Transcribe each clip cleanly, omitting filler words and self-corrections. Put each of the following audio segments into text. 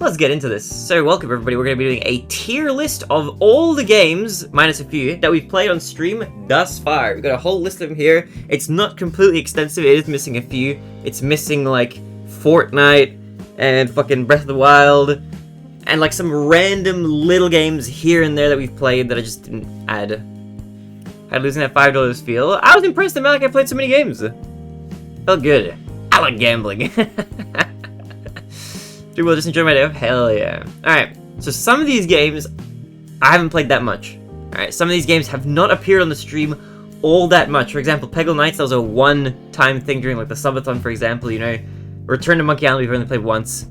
let's get into this. So welcome everybody, we're going to be doing a tier list of all the games, minus a few, that we've played on stream thus far. We've got a whole list of them here. It's not completely extensive, it is missing a few. It's missing like Fortnite and fucking Breath of the Wild and like some random little games here and there that we've played that I just didn't add. How'd losing that $5 feel? I was impressed, like I played so many games. Felt good. I like gambling. Dude, we'll just enjoy my day off? Hell yeah. Alright, so some of these games, I haven't played that much. Alright, some of these games have not appeared on the stream all that much. For example, Peggle Knights, that was a one-time thing during like the subathon, for example, you know. Return to Monkey Island, we've only played once.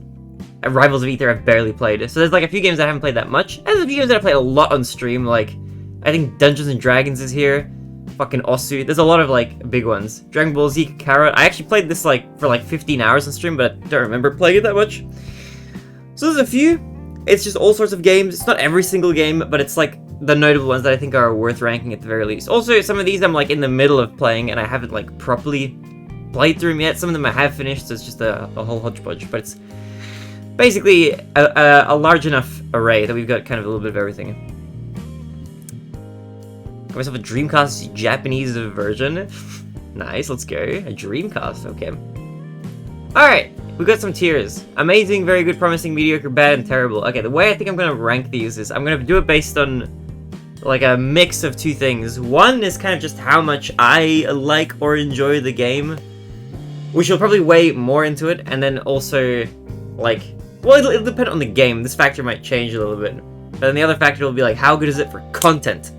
And Rivals of Ether, I've barely played. So there's like a few games that I haven't played that much. And there's a few games that I played a lot on stream, like, I think Dungeons and Dragons is here. Fucking Osu. There's a lot of like big ones. Dragon Ball Z Kakarot. I actually played this like for like 15 hours on stream, but I don't remember playing it that much. So there's a few. It's just all sorts of games. It's not every single game, but it's like the notable ones that I think are worth ranking at the very least. Also, some of these I'm like in the middle of playing and I haven't like properly played through them yet. Some of them I have finished, so it's just a whole hodgepodge. But it's basically a large enough array that we've got kind of a little bit of everything. Got myself a Dreamcast Japanese version. Nice, let's go. A Dreamcast, okay. Alright, we've got some tiers. Amazing, very good, promising, mediocre, bad, and terrible. Okay, the way I think I'm going to rank these is I'm going to do it based on like a mix of two things. One is kind of just how much I like or enjoy the game, which will probably weigh more into it, and then also like, well, it'll depend on the game. This factor might change a little bit. But then the other factor will be like, how good is it for content?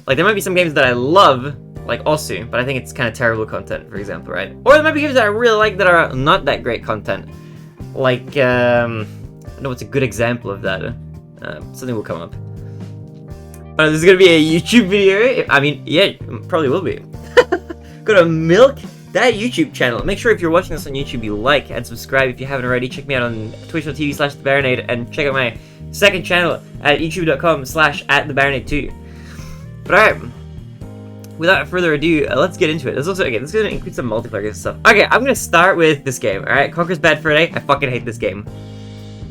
Like, there might be some games that I love, like Osu, but I think it's kind of terrible content, for example, right? Or there might be games that I really like that are not that great content. Like, I don't know what's a good example of that. Something will come up. This is going to be a YouTube video. I mean, yeah, it probably will be. Gotta milk that YouTube channel. Make sure if you're watching this on YouTube, you like and subscribe if you haven't already. Check me out on twitch.tv/TheBarinade and check out my second channel at youtube.com/@TheBarinade2. But alright, without further ado, let's get into it. This also, okay, this is going to include some multiplayer stuff. Okay, I'm going to start with this game, alright? Conker's Bad Fur Day. I fucking hate this game.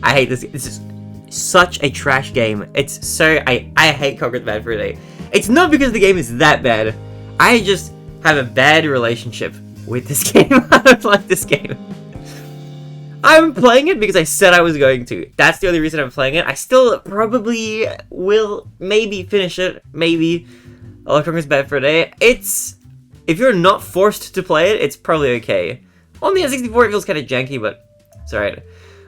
I hate this. This is such a trash game. It's so, I hate Conker's Bad Fur Day. It's not because the game is that bad. I just have a bad relationship with this game. I don't like this game. I'm playing it because I said I was going to. That's the only reason I'm playing it. I still probably will maybe finish it. Maybe. Electronic is Bad for a Day. It's... If you're not forced to play it, it's probably okay. On the N64 it feels kind of janky, but it's alright.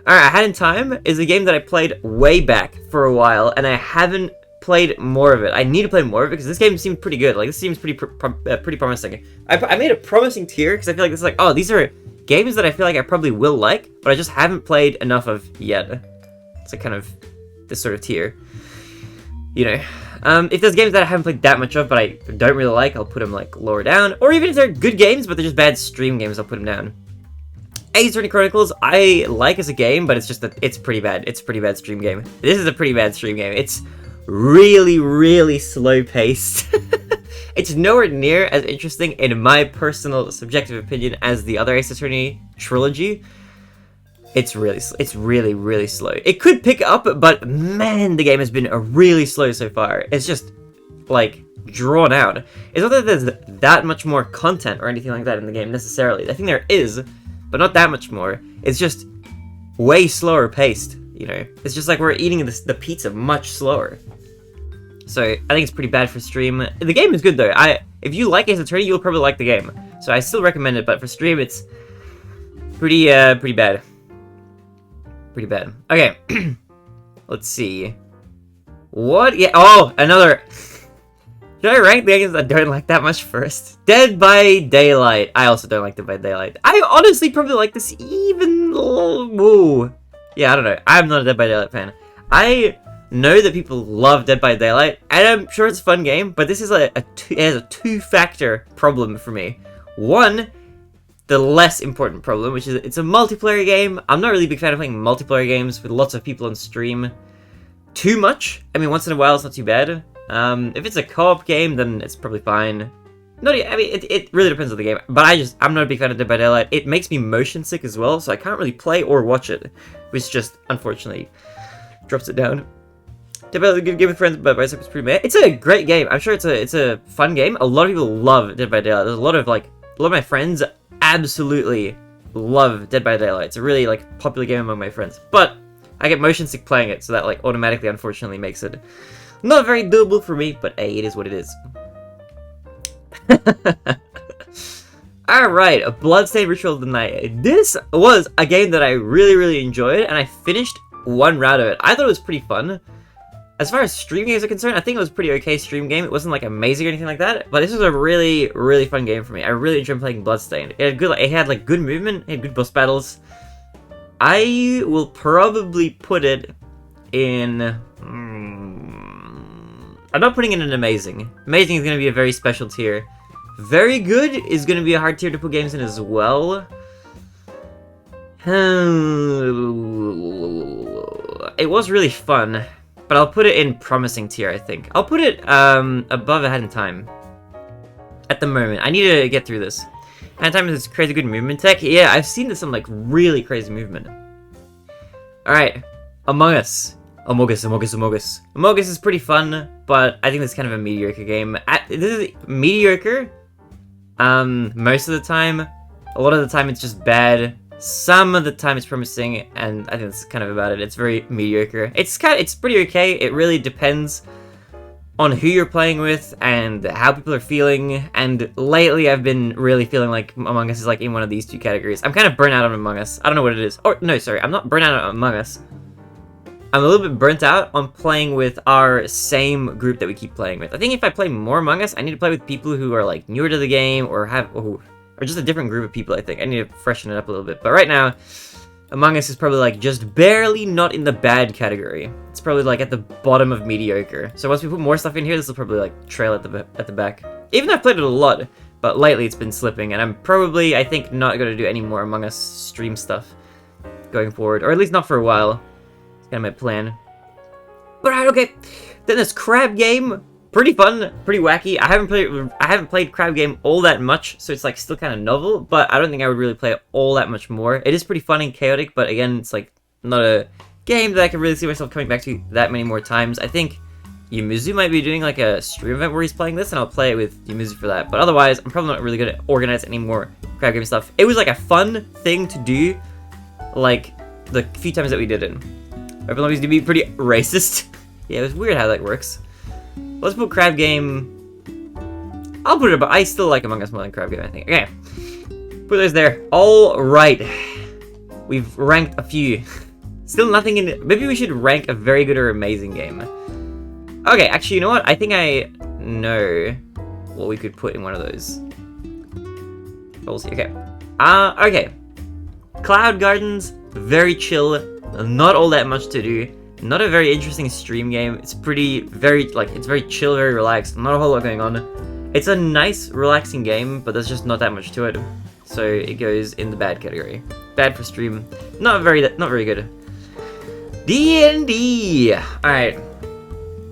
Alright, I Had in Time is a game that I played way back for a while, and I haven't played more of it. I need to play more of it because this game seemed pretty good. Like, this seems pretty promising. I made a promising tier because I feel like this is like, oh, these are games that I feel like I probably will like, but I just haven't played enough of yet. It's like kind of this sort of tier. You know, if there's games that I haven't played that much of, but I don't really like, I'll put them like lower down. Or even if they're good games, but they're just bad stream games, I'll put them down. Ace Attorney Chronicles, I like as a game, but it's just that it's pretty bad. It's a pretty bad stream game. This is a pretty bad stream game. It's really, really slow paced. It's nowhere near as interesting, in my personal subjective opinion, as the other Ace Attorney trilogy. It's really, really slow. It could pick up, but man, the game has been really slow so far. It's just, like, drawn out. It's not that there's that much more content or anything like that in the game, necessarily. I think there is, but not that much more. It's just way slower paced, you know? It's just like we're eating the pizza much slower. So, I think it's pretty bad for stream. The game is good, though. If you like Ace Attorney, you'll probably like the game. So, I still recommend it, but for stream, it's pretty bad. Pretty bad. Okay. Let's see. What? Yeah. Oh, another. Should I rank the games I don't like that much first? Dead by Daylight. I also don't like Dead by Daylight. I honestly probably like this even... Whoa. Yeah, I don't know. I'm not a Dead by Daylight fan. I know that people love Dead by Daylight, and I'm sure it's a fun game, but this is it has a two-factor problem for me. One, the less important problem, which is it's a multiplayer game. I'm not really a big fan of playing multiplayer games with lots of people on stream too much. I mean, once in a while it's not too bad. If it's a co-op game, then it's probably fine. No, I mean, it really depends on the game. But I'm not a big fan of Dead by Daylight. It makes me motion sick as well, so I can't really play or watch it, which just, unfortunately, drops it down. Dead by Daylight, a good game with friends, but by itself is pretty meh. It's a great game. I'm sure it's a fun game. A lot of people love Dead by Daylight. There's a lot of my friends absolutely love Dead by Daylight. It's a really, popular game among my friends. But I get motion sick playing it, so that, automatically, unfortunately, makes it not very doable for me, but hey, it is what it is. Alright, a Bloodstained Ritual of the Night. This was a game that I really, really enjoyed, and I finished one round of it. I thought it was pretty fun. As far as stream games are concerned, I think it was a pretty okay stream game. It wasn't, amazing or anything like that, but this was a really, really fun game for me. I really enjoyed playing Bloodstained. It had good movement, it had good boss battles. I will probably put it in... I'm not putting it in amazing. Amazing is going to be a very special tier. Very good is going to be a hard tier to put games in as well. It was really fun, but I'll put it in promising tier, I think. I'll put it above Ahead in Time. At the moment. I need to get through this. Ahead in Time is crazy good movement tech. Yeah, I've seen some really crazy movement. Alright, Among Us. Among Us. Among Us is pretty fun, but I think it's kind of a mediocre game. This is mediocre. Most of the time. A lot of the time it's just bad. Some of the time it's promising, and I think that's kind of about it. It's very mediocre. It's pretty okay. It really depends on who you're playing with and how people are feeling. And lately I've been really feeling like Among Us is in one of these two categories. I'm kind of burnt out on Among Us. I don't know what it is. Or no, sorry, I'm not burnt out on Among Us. I'm a little bit burnt out on playing with our same group that we keep playing with. I think if I play more Among Us, I need to play with people who are newer to the game or or just a different group of people. I think I need to freshen it up a little bit. But right now, Among Us is probably just barely not in the bad category. It's probably at the bottom of mediocre. So once we put more stuff in here, this will probably trail at the back. Even though I've played it a lot, but lately it's been slipping, and I'm probably I think not going to do any more Among Us stream stuff going forward, or at least not for a while. Kind of my plan. But alright, okay. Then this Crab Game, pretty fun, pretty wacky. I haven't played Crab Game all that much, so it's still kind of novel. But I don't think I would really play it all that much more. It is pretty fun and chaotic, but again, it's not a game that I can really see myself coming back to that many more times. I think Yumuzu might be doing a stream event where he's playing this, and I'll play it with Yumuzu for that. But otherwise, I'm probably not really good at organizing any more Crab Game stuff. It was a fun thing to do, the few times that we did it. Everyone used to be pretty racist. Yeah, it was weird how that works. Let's put Crab Game... I'll put it above. I still like Among Us more than Crab Game, I think. Okay. Put those there. Alright. We've ranked a few. Still nothing in it. Maybe we should rank a very good or amazing game. Okay, actually, you know what? I think I know what we could put in one of those. We'll see. Okay. Okay. Cloud Gardens, very chill. Not all that much to do. Not a very interesting stream game. It's it's very chill, very relaxed. Not a whole lot going on. It's a nice, relaxing game, but there's just not that much to it. So it goes in the bad category. Bad for stream. Not very good. D&D. All right.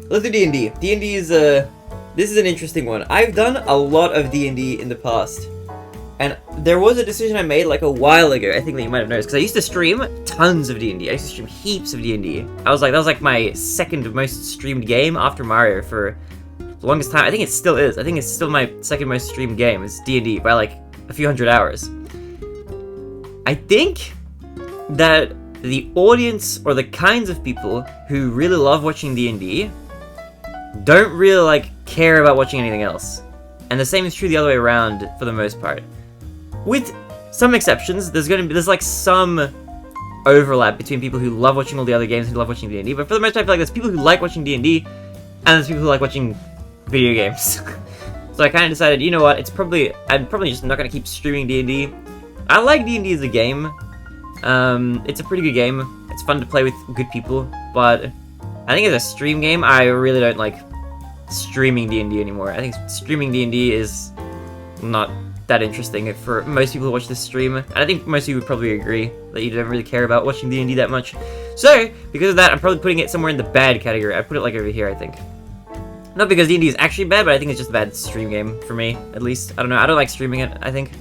Let's do D&D. D&D is this is an interesting one. I've done a lot of D&D in the past. And there was a decision I made a while ago, I think that you might have noticed, because I used to stream tons of D&D. I used to stream heaps of D&D. That was my second most streamed game after Mario for the longest time. I think it still is. I think it's still my second most streamed game is D&D by a few hundred hours. I think that the audience or the kinds of people who really love watching D&D don't really care about watching anything else. And the same is true the other way around for the most part. With some exceptions, there's some overlap between people who love watching all the other games and who love watching D&D, but for the most part I feel there's people who like watching D&D, and there's people who like watching video games. So I kind of decided, you know what, I'm probably just not going to keep streaming D&D. I like D&D as a game. It's a pretty good game. It's fun to play with good people, but I think as a stream game, I really don't like streaming D&D anymore. I think streaming D&D is not that interesting for most people who watch this stream, and I think most of you would probably agree that you don't really care about watching D&D that much. So, because of that, I'm probably putting it somewhere in the bad category. I put it over here, I think. Not because D&D is actually bad, but I think it's just a bad stream game for me, at least. I don't know, I don't like streaming it, I think.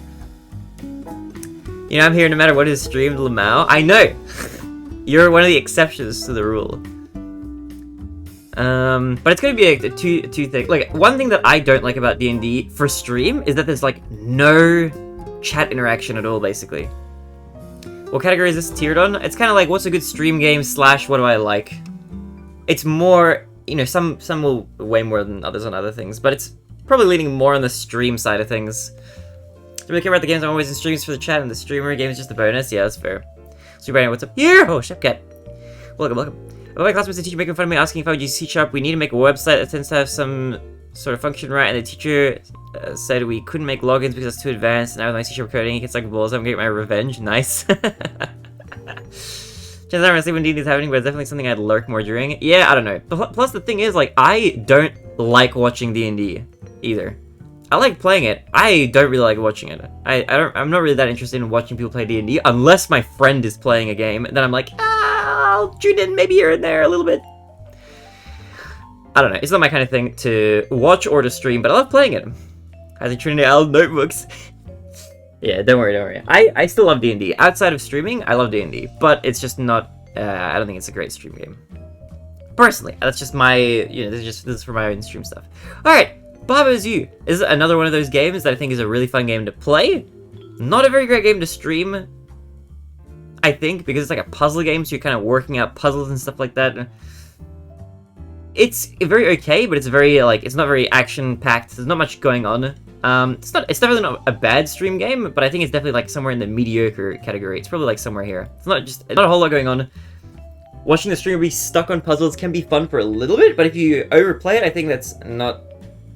You know, I'm here no matter what is streamed, Lamau. I know! You're one of the exceptions to the rule. But it's gonna be a two thing. Like, one thing that I don't like about D&D for stream is that there's, like, no chat interaction at all, basically. What category is this tiered on? It's kind of like, what's a good stream game / what do I like? It's more, you know, some will way more than others on other things, but it's probably leaning more on the stream side of things. Do you really care about the games? I'm always in streams for the chat, and the streamer game is just a bonus? Yeah, that's fair. So, TheBarinade, what's up here? Oh, Chefcat. Welcome, welcome. My classmates and teacher making fun of me, asking if I would use C#. We need to make a website that tends to have some sort of function right, and the teacher said we couldn't make logins because it's too advanced, and now with my C# coding, it gets like balls. I'm gonna get my revenge. Nice. Chances are I'm gonna see when D&D is happening, but it's definitely something I'd lurk more during. Yeah, I don't know. Plus, the thing is, like, I don't like watching D&D either. I like playing it. I don't really like watching it. I'm not really that interested in watching people play D&D unless my friend is playing a game. Then I'm like, I'll tune in maybe here and there a little bit. I don't know. It's not my kind of thing to watch or to stream, but I love playing it. As in Trinity L notebooks. Yeah, don't worry. I still love D&D. Outside of streaming, I love D&D, but it's just not. I don't think it's a great stream game. Personally, that's just my. You know, this is for my own stream stuff. All right. Barbo's You is another one of those games that I think is a really fun game to play. Not a very great game to stream, I think, because it's like a puzzle game, so you're kind of working out puzzles and stuff like that. It's very okay, but it's very, like, it's not very action-packed. There's not much going on. It's definitely not a bad stream game, but I think it's definitely, like, somewhere in the mediocre category. It's probably, like, somewhere here. It's not a whole lot going on. Watching the streamer be stuck on puzzles can be fun for a little bit, but if you overplay it, I think that's not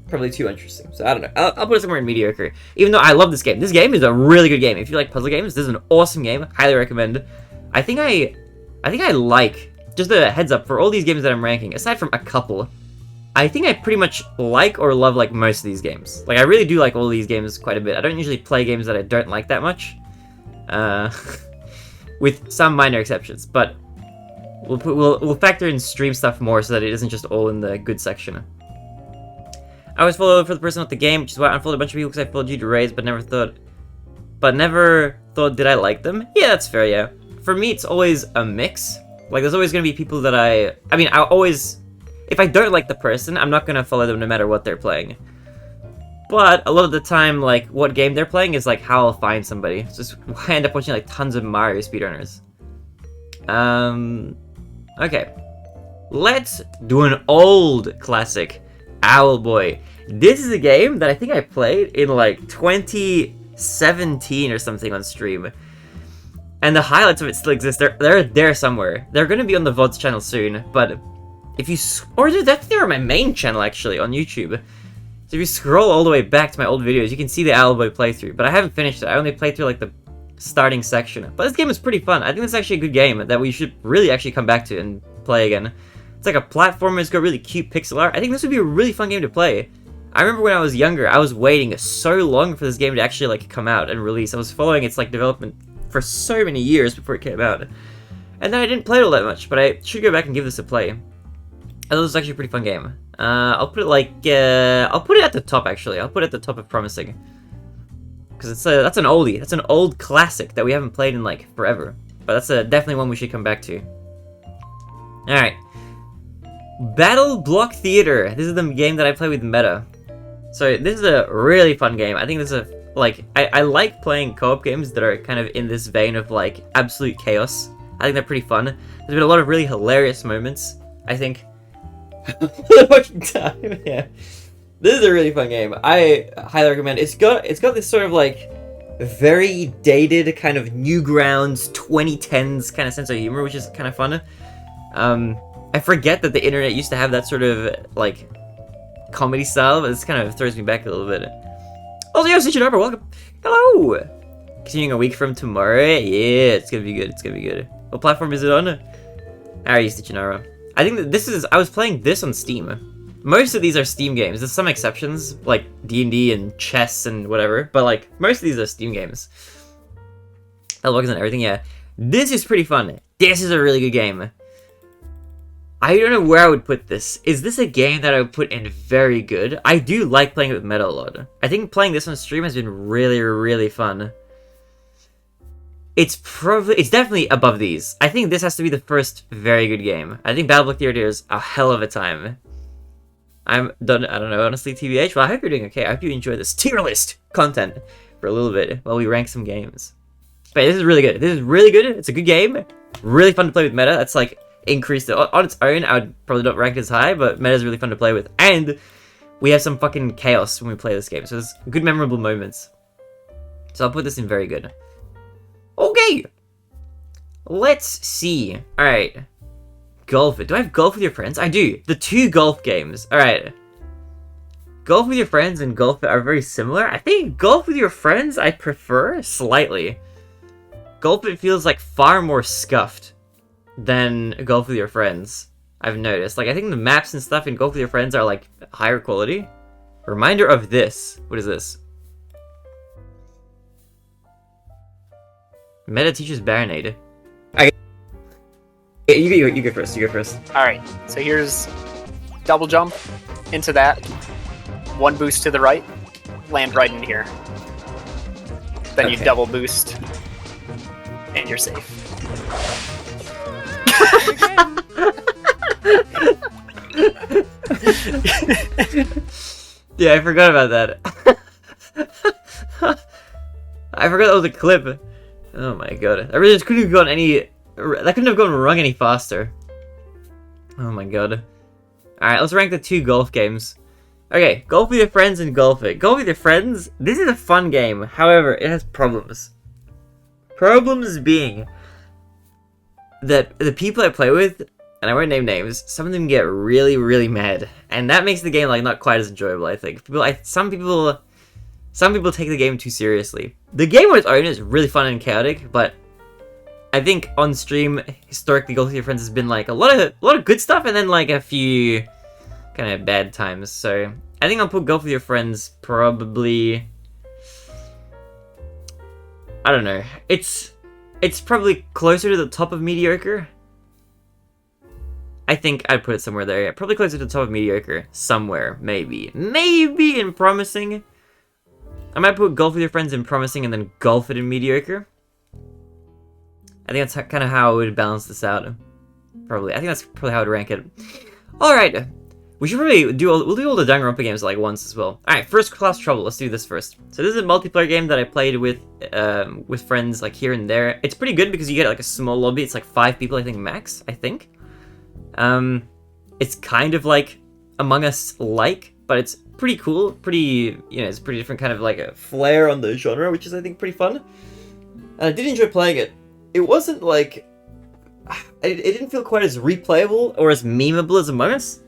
probably too interesting. So I don't know. I'll put it somewhere in mediocre. Even though I love this game. This game is a really good game. If you like puzzle games, this is an awesome game. Highly recommend. I think I like, just a heads up, for all these games that I'm ranking, aside from a couple, I think I pretty much like or love like most of these games. Like, I really do like all these games quite a bit. I don't usually play games that I don't like that much. With some minor exceptions, but we'll factor in stream stuff more so that it isn't just all in the good section. I always follow for the person with the game, which is why I unfollowed a bunch of people because I followed you to raise, but never thought did I like them? Yeah, that's fair, yeah. For me, it's always a mix. Like, there's always gonna be people that I mean, if I don't like the person, I'm not gonna follow them no matter what they're playing. But a lot of the time, like, what game they're playing is, like, how I'll find somebody. It's just why I end up watching, like, tons of Mario speedrunners. Okay. Let's do an old classic. Owlboy. This is a game that I think I played in like 2017 or something on stream. And the highlights of it still exist. They're there somewhere. They're going to be on the VODs channel soon, but if you... Or they're on my main channel, actually, on YouTube. So if you scroll all the way back to my old videos, you can see the Owlboy playthrough, but I haven't finished it. I only played through like the starting section. But this game is pretty fun. I think it's actually a good game that we should really actually come back to and play again. It's like a platformer, it's got really cute pixel art. I think this would be a really fun game to play. I remember when I was younger, I was waiting so long for this game to actually like come out and release. I was following its like development for so many years before it came out. And then I didn't play it all that much, but I should go back and give this a play. I thought it was actually a pretty fun game. I'll put it like, I'll put it at the top actually. I'll put it at the top of Promising. Because that's an oldie. That's an old classic that we haven't played in like forever. But that's definitely one we should come back to. Alright. Battle Block Theater. This is the game that I play with Meta. So this is a really fun game. I think this is like, I like playing co-op games that are kind of in this vein of like absolute chaos. I think they're pretty fun. There's been a lot of really hilarious moments, I think. The fucking time, yeah. This is a really fun game. I highly recommend. It's got this sort of like very dated kind of Newgrounds 2010s kind of sense of humor, which is kind of fun. I forget that the internet used to have that sort of, like, comedy style, but this kind of throws me back a little bit. Also, yo, Stitch Arbor, welcome! Hello! Continuing a week from tomorrow? Yeah, it's gonna be good, it's gonna be good. What platform is it on? How are you, Stitch Arbor? I think that this is... I was playing this on Steam. Most of these are Steam games. There's some exceptions, like D&D and chess and whatever, but, like, most of these are Steam games. That looks and everything, yeah. This is pretty fun. This is a really good game. I don't know where I would put this. Is this a game that I would put in very good? I do like playing it with meta a lot. I think playing this on stream has been really, really fun. It's definitely above these. I think this has to be the first very good game. I think Battle Block Theater is a hell of a time. I don't know, honestly, TBH. Well, I hope you're doing okay. I hope you enjoy this tier list content for a little bit while we rank some games. But this is really good. This is really good. It's a good game. Really fun to play with meta. That's like increased on its own. I would probably not rank it as high, but meta is really fun to play with. And we have some fucking chaos when we play this game. So there's good memorable moments. So I'll put this in very good. Okay. Let's see. Alright. Golf. Do I have golf with your friends? I do. The 2 golf games. Alright. Golf with your friends and golf are very similar. I think golf with your friends I prefer slightly. Golf it feels like far more scuffed than golf with your friends. I've noticed. Like I think the maps and stuff in golf with your friends are like higher quality. Reminder of this. What is this? Meta teaches Barinade. You go first. You go first. All right. So here's double jump into that. 1 boost to the right. Land right in here. Then you double boost, and you're safe. Yeah, I forgot about that. I forgot that was a clip. Oh my god. I really just couldn't have gone any... That couldn't have gone wrong any faster. Oh my god. Alright, let's rank the 2 golf games. Okay, golf with your friends and golf it. Golf with your friends, this is a fun game. However, it has problems. Problems being that the people I play with, and I won't name names, some of them get really, really mad. And that makes the game like not quite as enjoyable, I think. Some people take the game too seriously. The game on its own is really fun and chaotic, but I think on stream, historically, Golf with Your Friends has been like a lot of good stuff, and then like a few kind of bad times. So I think I'll put Golf with Your Friends probably. I don't know. It's probably closer to the top of mediocre. I think I'd put it somewhere there. Yeah, probably closer to the top of mediocre. Somewhere, maybe in promising. I might put Golf with Your Friends in promising and then golf it in mediocre. I think that's kind of how I would balance this out. Probably. I think that's probably how I would rank it. Alright. We should probably we'll do all the Danganronpa games like once as well. Alright, First Class Trouble. Let's do this first. So this is a multiplayer game that I played with friends like here and there. It's pretty good because you get like a small lobby. It's like 5 people, I think, max, I think. It's kind of like Among Us-like, but it's pretty cool. Pretty, it's pretty different kind of like a flair on the genre, which is, I think, pretty fun. And I did enjoy playing it. It wasn't like... It didn't feel quite as replayable or as memeable as Among Us.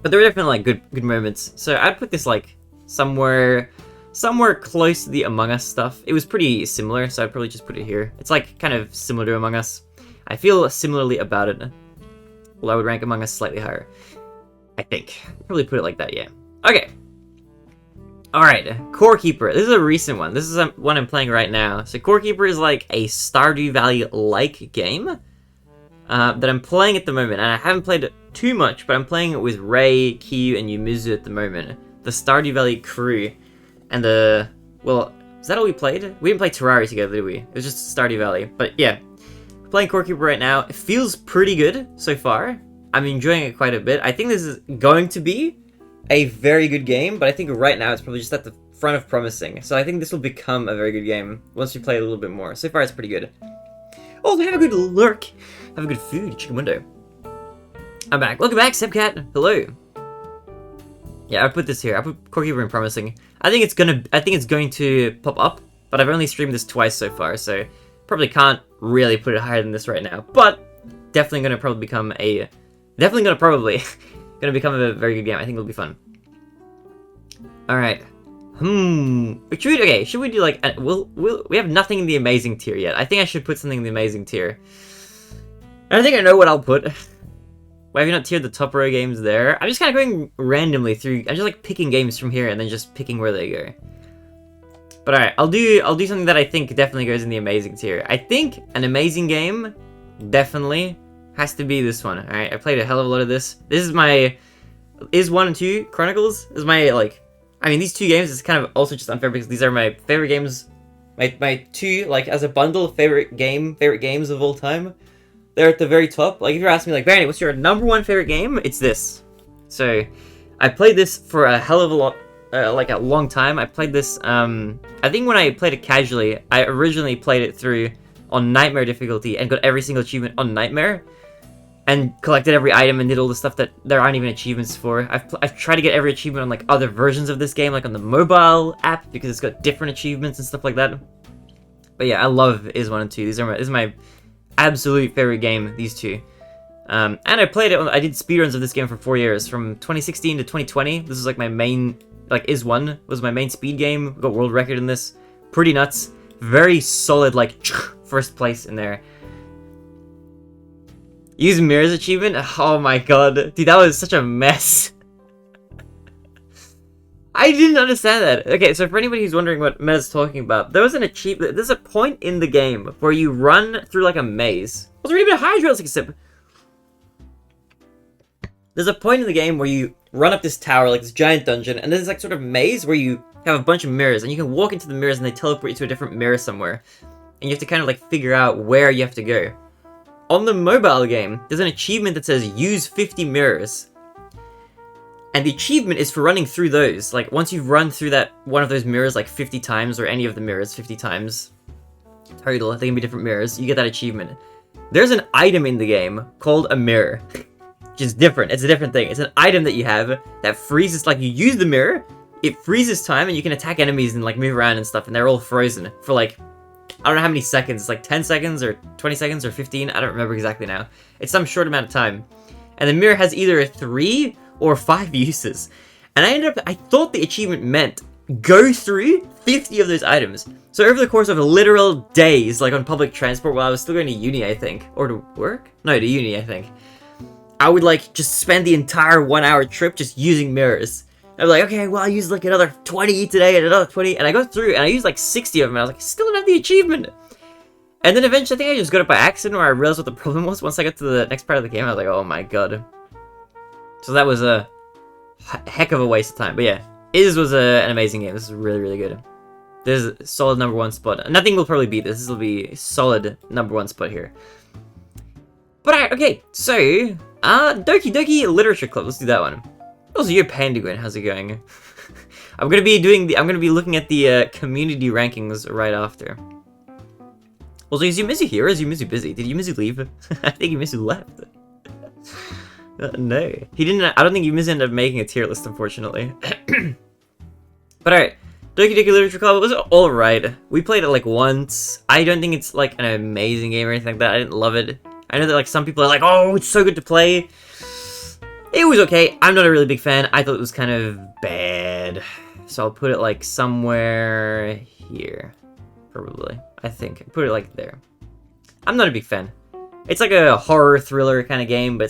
But there were definitely like good moments. So I'd put this like somewhere close to the Among Us stuff. It was pretty similar, so I'd probably just put it here. It's like kind of similar to Among Us. I feel similarly about it. Well, I would rank Among Us slightly higher. I think. Probably put it like that, yeah. Okay. Alright, Core Keeper. This is a recent one. This is one I'm playing right now. So Core Keeper is like a Stardew Valley-like game that I'm playing at the moment. And I haven't played it too much, but I'm playing it with Ray, Kyu, and Yumizu at the moment. The Stardew Valley crew. And well, is that all we played? We didn't play Terraria together, did we? It was just Stardew Valley. But yeah, we're playing Core Keeper right now. It feels pretty good so far. I'm enjoying it quite a bit. I think this is going to be a very good game, but I think right now it's probably just at the front of promising. So I think this will become a very good game once we play a little bit more. So far it's pretty good. Oh, have a good lurk. Have a good food, chicken window. I'm back. Welcome back, Sebcat. Hello. Yeah, I put this here. I put Core Keeper in promising. I think it's going to pop up, but I've only streamed this twice so far, so probably can't really put it higher than this right now. But definitely gonna probably become a very good game. I think it'll be fun. Alright. Should we do like we have nothing in the amazing tier yet. I think I should put something in the amazing tier. And I think I know what I'll put. Why have you not tiered the top row games there? I'm just kind of going randomly through. I'm just like picking games from here and then just picking where they go. But alright, I'll do something that I think definitely goes in the amazing tier. I think an amazing game definitely has to be this one. Alright, I played a hell of a lot of this. This is my... Is 1 and 2 Chronicles? This is my, like... I mean, these two games is kind of also just unfair because these are my favorite games. My two, like, as a bundle, favorite games of all time. They're at the very top. Like, if you're asking me, like, Barinade, what's your #1 favorite game? It's this. So, I played this for a hell of a lot... like a long time. I played this, I think when I played it casually, I originally played it through on Nightmare difficulty and got every single achievement on Nightmare and collected every item and did all the stuff that there aren't even achievements for. I've tried to get every achievement on like other versions of this game, like on the mobile app, because it's got different achievements and stuff like that. But yeah, I love Is 1 and 2. This is my absolute favorite game, these two. And I played it, I did speedruns of this game for 4 years, from 2016 to 2020. This was like my main... Like, Is 1 was my main speed game. Got world record in this. Pretty nuts. Very solid, like, first place in there. Use mirrors achievement? Oh my god. Dude, that was such a mess. I didn't understand that. Okay, so for anybody who's wondering what Meta's talking about, there was an achievement. There's a point in the game where you run through, like, a maze. Was there even a hydro? Like a sip. There's a point in the game where you run up this tower, like this giant dungeon, and there's like sort of maze where you have a bunch of mirrors, and you can walk into the mirrors and they teleport you to a different mirror somewhere. And you have to kind of like figure out where you have to go. On the mobile game, there's an achievement that says use 50 mirrors. And the achievement is for running through those. Like once you've run through that one of those mirrors like 50 times, or any of the mirrors 50 times, total, they can be different mirrors, you get that achievement. There's an item in the game called a mirror. Which is different. It's a different thing. It's an item that you have that freezes, like you use the mirror, it freezes time, and you can attack enemies and like move around and stuff, and they're all frozen for like, I don't know how many seconds. It's like 10 seconds or 20 seconds or 15. I don't remember exactly now. It's some short amount of time. And the mirror has either 3 or 5 uses. And I thought the achievement meant go through 50 of those items. So over the course of literal days, like on public transport while I was still going to uni, I think. Or to work? No, to uni, I think. I would like just spend the entire 1 hour trip just using mirrors. I'd be like, okay, well I used like another 20 today and another 20, and I go through and I used like 60 of them, and I was like, still don't have the achievement. And then eventually I think I just got it by accident, or I realized what the problem was once I got to the next part of the game. I was like, oh my god. So that was a heck of a waste of time. But yeah, Is was an amazing game. This is really, really good. This is a solid #1 spot. Nothing will probably beat this. This will be a solid #1 spot here. But alright, okay, so, Doki Doki Literature Club, let's do that one. Also, you're Pandaguin, how's it going? I'm gonna be looking at the community rankings right after. Also, is Yumizu here, or is Yumizu busy? Did Yumizu leave? I think Yumizu left. No, he didn't. I don't think Yumizu ended up making a tier list, unfortunately. But alright, Doki Doki Literature Club, it was alright. We played it like once. I don't think it's like an amazing game or anything like that. I didn't love it. I know that like some people are like, oh, it's so good to play. It was okay. I'm not a really big fan. I thought it was kind of bad. So I'll put it like somewhere here. Probably. I think. Put it like there. I'm not a big fan. It's like a horror thriller kind of game, but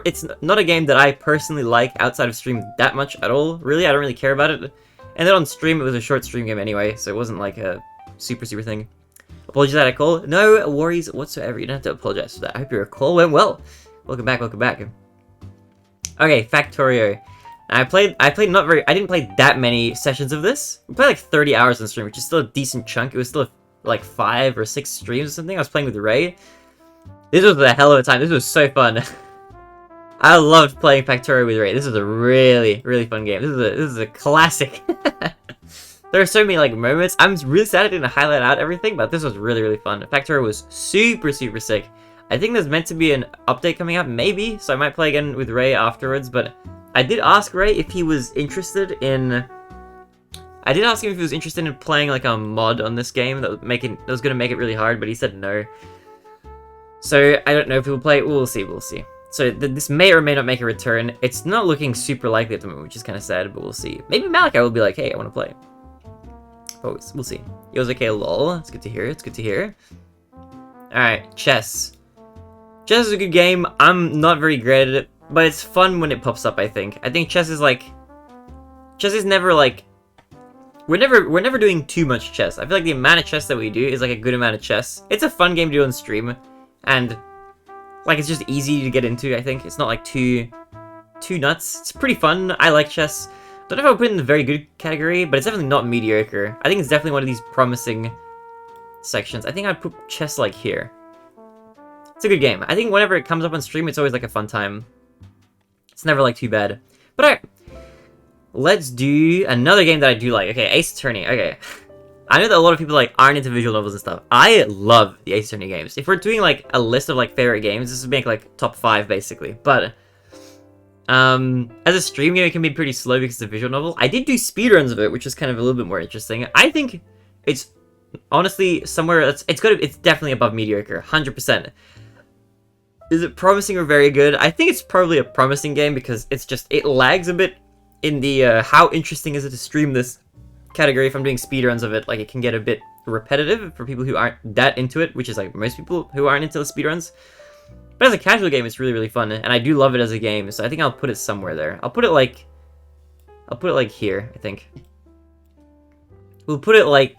it's not a game that I personally like outside of stream that much at all. Really, I don't really care about it. And then on stream, it was a short stream game anyway, so it wasn't like a super thing. Apologies that I call. No worries whatsoever. You don't have to apologize for that. I hope your call went well. Welcome back, welcome back. Okay, Factorio. I didn't play that many sessions of this. We played like 30 hours on stream, which is still a decent chunk. It was still like 5 or 6 streams or something. I was playing with Ray. This was a hell of a time. This was so fun. I loved playing Factorio with Ray. This was a really, really fun game. This is a classic. There are so many like moments. I'm really sad I didn't highlight out everything, but this was really, really fun. Factorio was super sick. I think there's meant to be an update coming up, maybe, so I might play again with Ray afterwards, but I did ask Ray if he was interested in... I did ask him if he was interested in playing like a mod on this game that was going to make it really hard, but he said no. So I don't know if he'll play it. We'll see, we'll see. So this may or may not make a return. It's not looking super likely at the moment, which is kind of sad, but we'll see. Maybe Malachi will be like, hey, I want to play. Oh, we'll see. It was okay, lol. It's good to hear. It's good to hear. Alright, chess. Chess is a good game. I'm not very great at it, but it's fun when it pops up, I think. I think chess is like... Chess is never like... We're never doing too much chess. I feel like the amount of chess that we do is like a good amount of chess. It's a fun game to do on stream. And... Like, it's just easy to get into, I think. It's not, like, too nuts. It's pretty fun. I like chess. Don't know if I would put it in the very good category, but it's definitely not mediocre. I think it's definitely one of these promising sections. I think I'd put chess, like, here. It's a good game. I think whenever it comes up on stream, it's always, like, a fun time. It's never, like, too bad. But alright. Let's do another game that I do like. Okay, Ace Attorney. Okay. I know that a lot of people, like, aren't into visual novels and stuff. I love the Ace Attorney games. If we're doing, like, a list of, like, favorite games, this would make, like, top 5, basically. But, as a stream game, it can be pretty slow because it's a visual novel. I did do speedruns of it, which is kind of a little bit more interesting. I think it's, honestly, somewhere that's, it's definitely above mediocre. 100%. Is it promising or very good? I think it's probably a promising game because it's just, it lags a bit in the, how interesting is it to stream this category. If I'm doing speedruns of it, like, it can get a bit repetitive for people who aren't that into it, which is, like, most people who aren't into the speedruns. But as a casual game, it's really, really fun, and I do love it as a game, so I think I'll put it somewhere there. I'll put it, like, here, I think. We'll put it, like,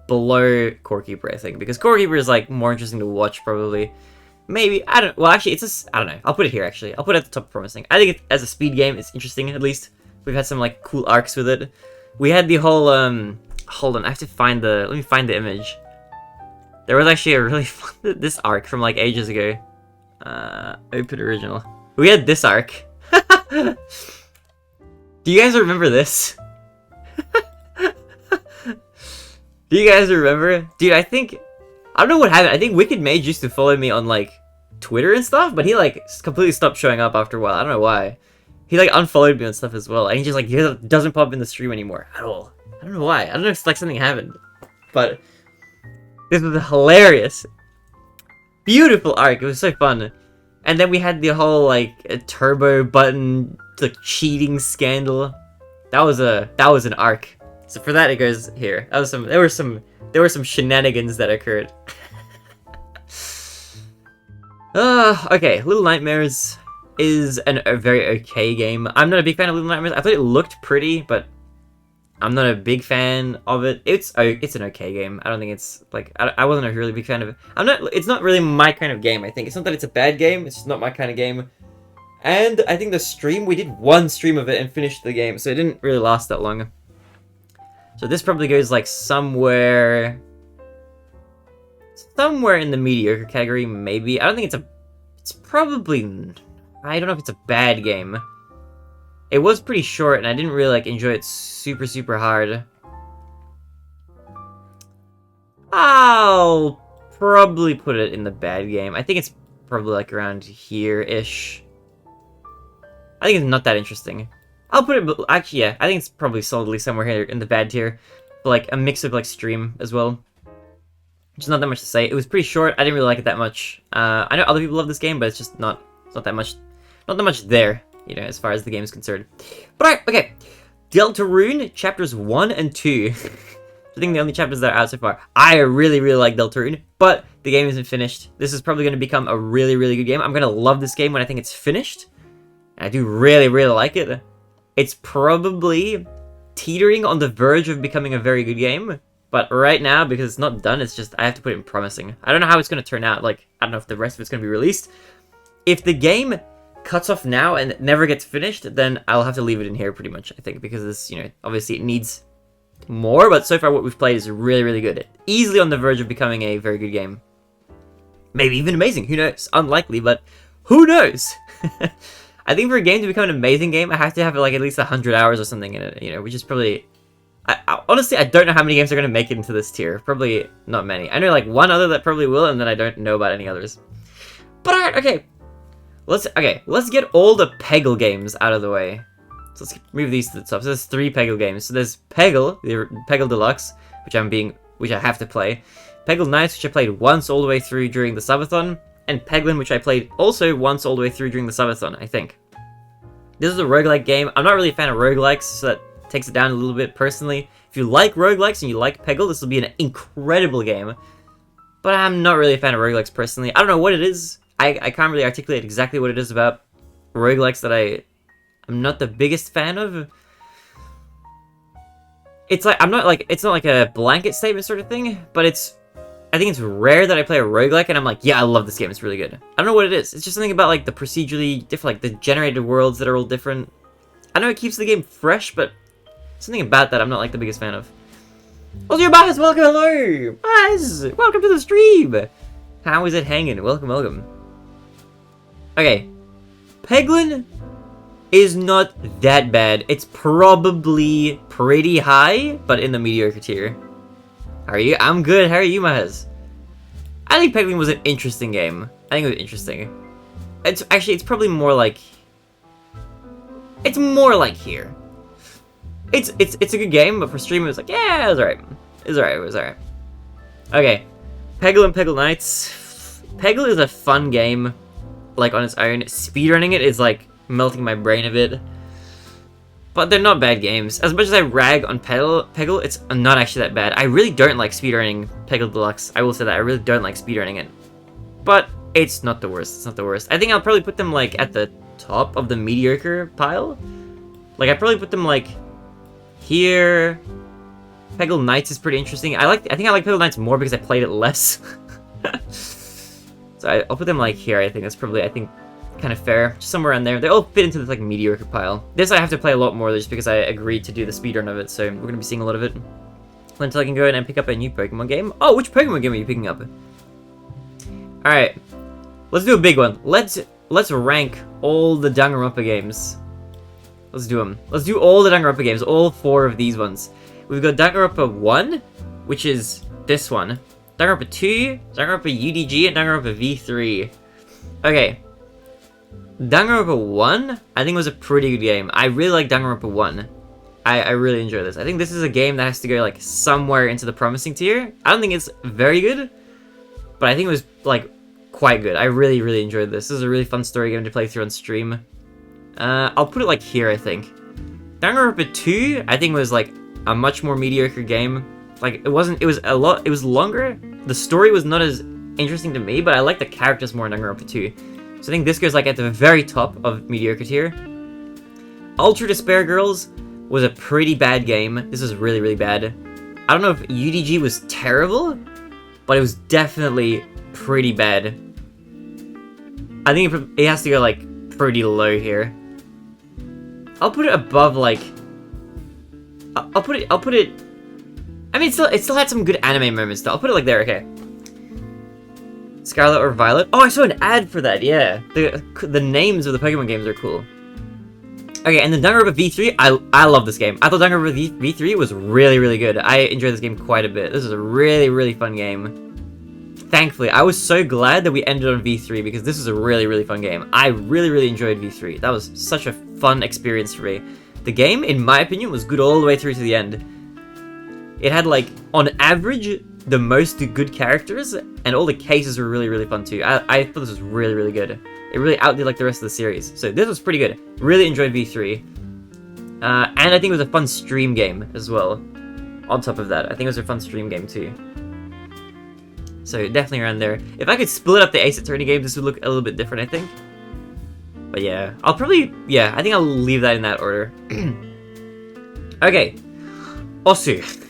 below Core Keeper, I think, because Core Keeper is, like, more interesting to watch, probably. Maybe, well, actually, I don't know. I'll put it here, actually. I'll put it at the top of promising. I think as a speed game, it's interesting, at least. We've had some, like, cool arcs with it. We had the whole, hold on, I have to find let me find the image. There was actually a really fun, this arc from, like, ages ago. Open original. We had this arc. Do you guys remember this? Do you guys remember? Dude, I don't know what happened. I think Wicked Mage used to follow me on, like, Twitter and stuff, but he, like, completely stopped showing up after a while. I don't know why. He, like, unfollowed me and stuff as well. And he just, like, he doesn't pop up in the stream anymore at all. I don't know why. I don't know if it's, like, something happened. But this was hilarious. Beautiful arc. It was so fun. And then we had the whole, like, turbo button, like, cheating scandal. That was an arc. So for that, it goes here. There were some shenanigans that occurred. Okay, Little Nightmares is a very okay game. I'm not a big fan of Little Nightmares. I thought it looked pretty, but I'm not a big fan of it. It's an okay game. I don't think it's, like, I wasn't a really big fan of it. It's not really my kind of game, I think. It's not that it's a bad game, it's just not my kind of game. And I think we did one stream of it and finished the game, so it didn't really last that long. So this probably goes, like, somewhere in the mediocre category, maybe. I don't think it's probably, I don't know if it's a bad game. It was pretty short, and I didn't really, like, enjoy it super, super hard. I'll probably put it in the bad game. I think it's probably, like, around here-ish. I think it's not that interesting. I'll put it, actually, yeah, I think it's probably solidly somewhere here in the bad tier. But, like, a mix of, like, stream as well. Just not that much to say. It was pretty short. I didn't really like it that much. I know other people love this game, but it's just not that much there, you know, as far as the game is concerned. But alright, okay. Deltarune, chapters 1 and 2. I think the only chapters that are out so far. I really, really like Deltarune, but the game isn't finished. This is probably going to become a really, really good game. I'm going to love this game when I think it's finished. And I do really, really like it. It's probably teetering on the verge of becoming a very good game. But right now, because it's not done, it's just, I have to put it in promising. I don't know how it's going to turn out. Like, I don't know if the rest of it's going to be released. If the game cuts off now and it never gets finished, then I'll have to leave it in here pretty much, I think. Because this, you know, obviously it needs more. But so far what we've played is really, really good. Easily on the verge of becoming a very good game. Maybe even amazing. Who knows? Unlikely, but who knows? I think for a game to become an amazing game, I have to have, like, at least 100 hours or something in it, you know, which is probably... honestly, I don't know how many games are going to make it into this tier. Probably not many. I know, like, one other that probably will, and then I don't know about any others. But alright, okay. Let's get all the Peggle games out of the way. So let's move these to the top. So there's 3 Peggle games. So there's Peggle, the Peggle Deluxe, which I have to play. Peggle Nights, which I played once all the way through during the subathon. And Peglin, which I played also once all the way through during the subathon, I think. This is a roguelike game. I'm not really a fan of roguelikes, so that takes it down a little bit personally. If you like roguelikes and you like Peggle, this will be an incredible game. But I'm not really a fan of roguelikes personally. I don't know what it is. I can't really articulate exactly what it is about roguelikes that I'm not the biggest fan of. It's like, it's not like a blanket statement sort of thing, but it's I think it's rare that I play a roguelike and I'm like, yeah, I love this game, it's really good. I don't know what it is. It's just something about like the procedurally different, like the generated worlds that are all different. I know it keeps the game fresh, but something about that I'm not like the biggest fan of. Oh, dear Baz, welcome, hello! Baz, welcome to the stream! How is it hanging? Welcome, welcome. Okay. Peglin is not that bad. It's probably pretty high, but in the mediocre tier. How are you? I'm good. How are you, Maz? I think Peglin was an interesting game. I think it was interesting. It's probably more like... It's more like here. It's a good game, but for stream it was like, yeah, it was alright. It was alright. Okay. Peggle and Peggle Knights. Peggle is a fun game, like, on its own. Speedrunning it is, like, melting my brain a bit. But they're not bad games. As much as I rag on Peggle, it's not actually that bad. I really don't like speedrunning Peggle Deluxe. I will say that. I really don't like speedrunning it. But it's not the worst. It's not the worst. I think I'll probably put them, like, at the top of the mediocre pile. Like, I probably put them, like, here. Peggle Knights is pretty interesting. I think I like Peggle Knights more because I played it less. So I'll put them, like, here. I think that's probably, kind of fair. Just somewhere around there. They all fit into this, like, mediocre pile. This I have to play a lot more just because I agreed to do the speedrun of it, so we're going to be seeing a lot of it. Until I can go in and pick up a new Pokemon game. Oh, which Pokemon game are you picking up? Alright. Let's do a big one. Let's rank all the Danganronpa games. Let's do them. Let's do all the Danganronpa games. All 4 of these ones. We've got Danganronpa 1, which is this one. Danganronpa 2, Danganronpa UDG, and Danganronpa V3. Okay. Danganronpa 1, I think was a pretty good game. I really like Danganronpa 1. I really enjoy this. I think this is a game that has to go, like, somewhere into the promising tier. I don't think it's very good, but I think it was, like, quite good. I really, really enjoyed this. This is a really fun story game to play through on stream. I'll put it, like, here, I think. Danganronpa 2, I think was, like, a much more mediocre game. Like, it was longer. The story was not as interesting to me, but I like the characters more in Danganronpa 2. So I think this goes, like, at the very top of mediocre tier. Ultra Despair Girls was a pretty bad game. This was really, really bad. I don't know if UDG was terrible, but it was definitely pretty bad. I think it has to go, like, pretty low here. I'll put it above, like... I'll put it... I mean, it still had some good anime moments, though. I'll put it, like, there, okay. Scarlet or Violet? Oh, I saw an ad for that, yeah. The names of the Pokemon games are cool. Okay, and then Danganronpa V3, I love this game. I thought Danganronpa V3 was really, really good. I enjoyed this game quite a bit. This is a really, really fun game. Thankfully, I was so glad that we ended on V3 because this is a really, really fun game. I really, really enjoyed V3. That was such a fun experience for me. The game, in my opinion, was good all the way through to the end. It had, like, on average, the most good characters, and all the cases were really, really fun too. I thought this was really, really good. It really outdid, like, the rest of the series. So this was pretty good. Really enjoyed V3. And I think it was a fun stream game as well. On top of that, I think it was a fun stream game too. So definitely around there. If I could split up the Ace Attorney games, this would look a little bit different, I think. But yeah, I think I'll leave that in that order. Okay. Osu.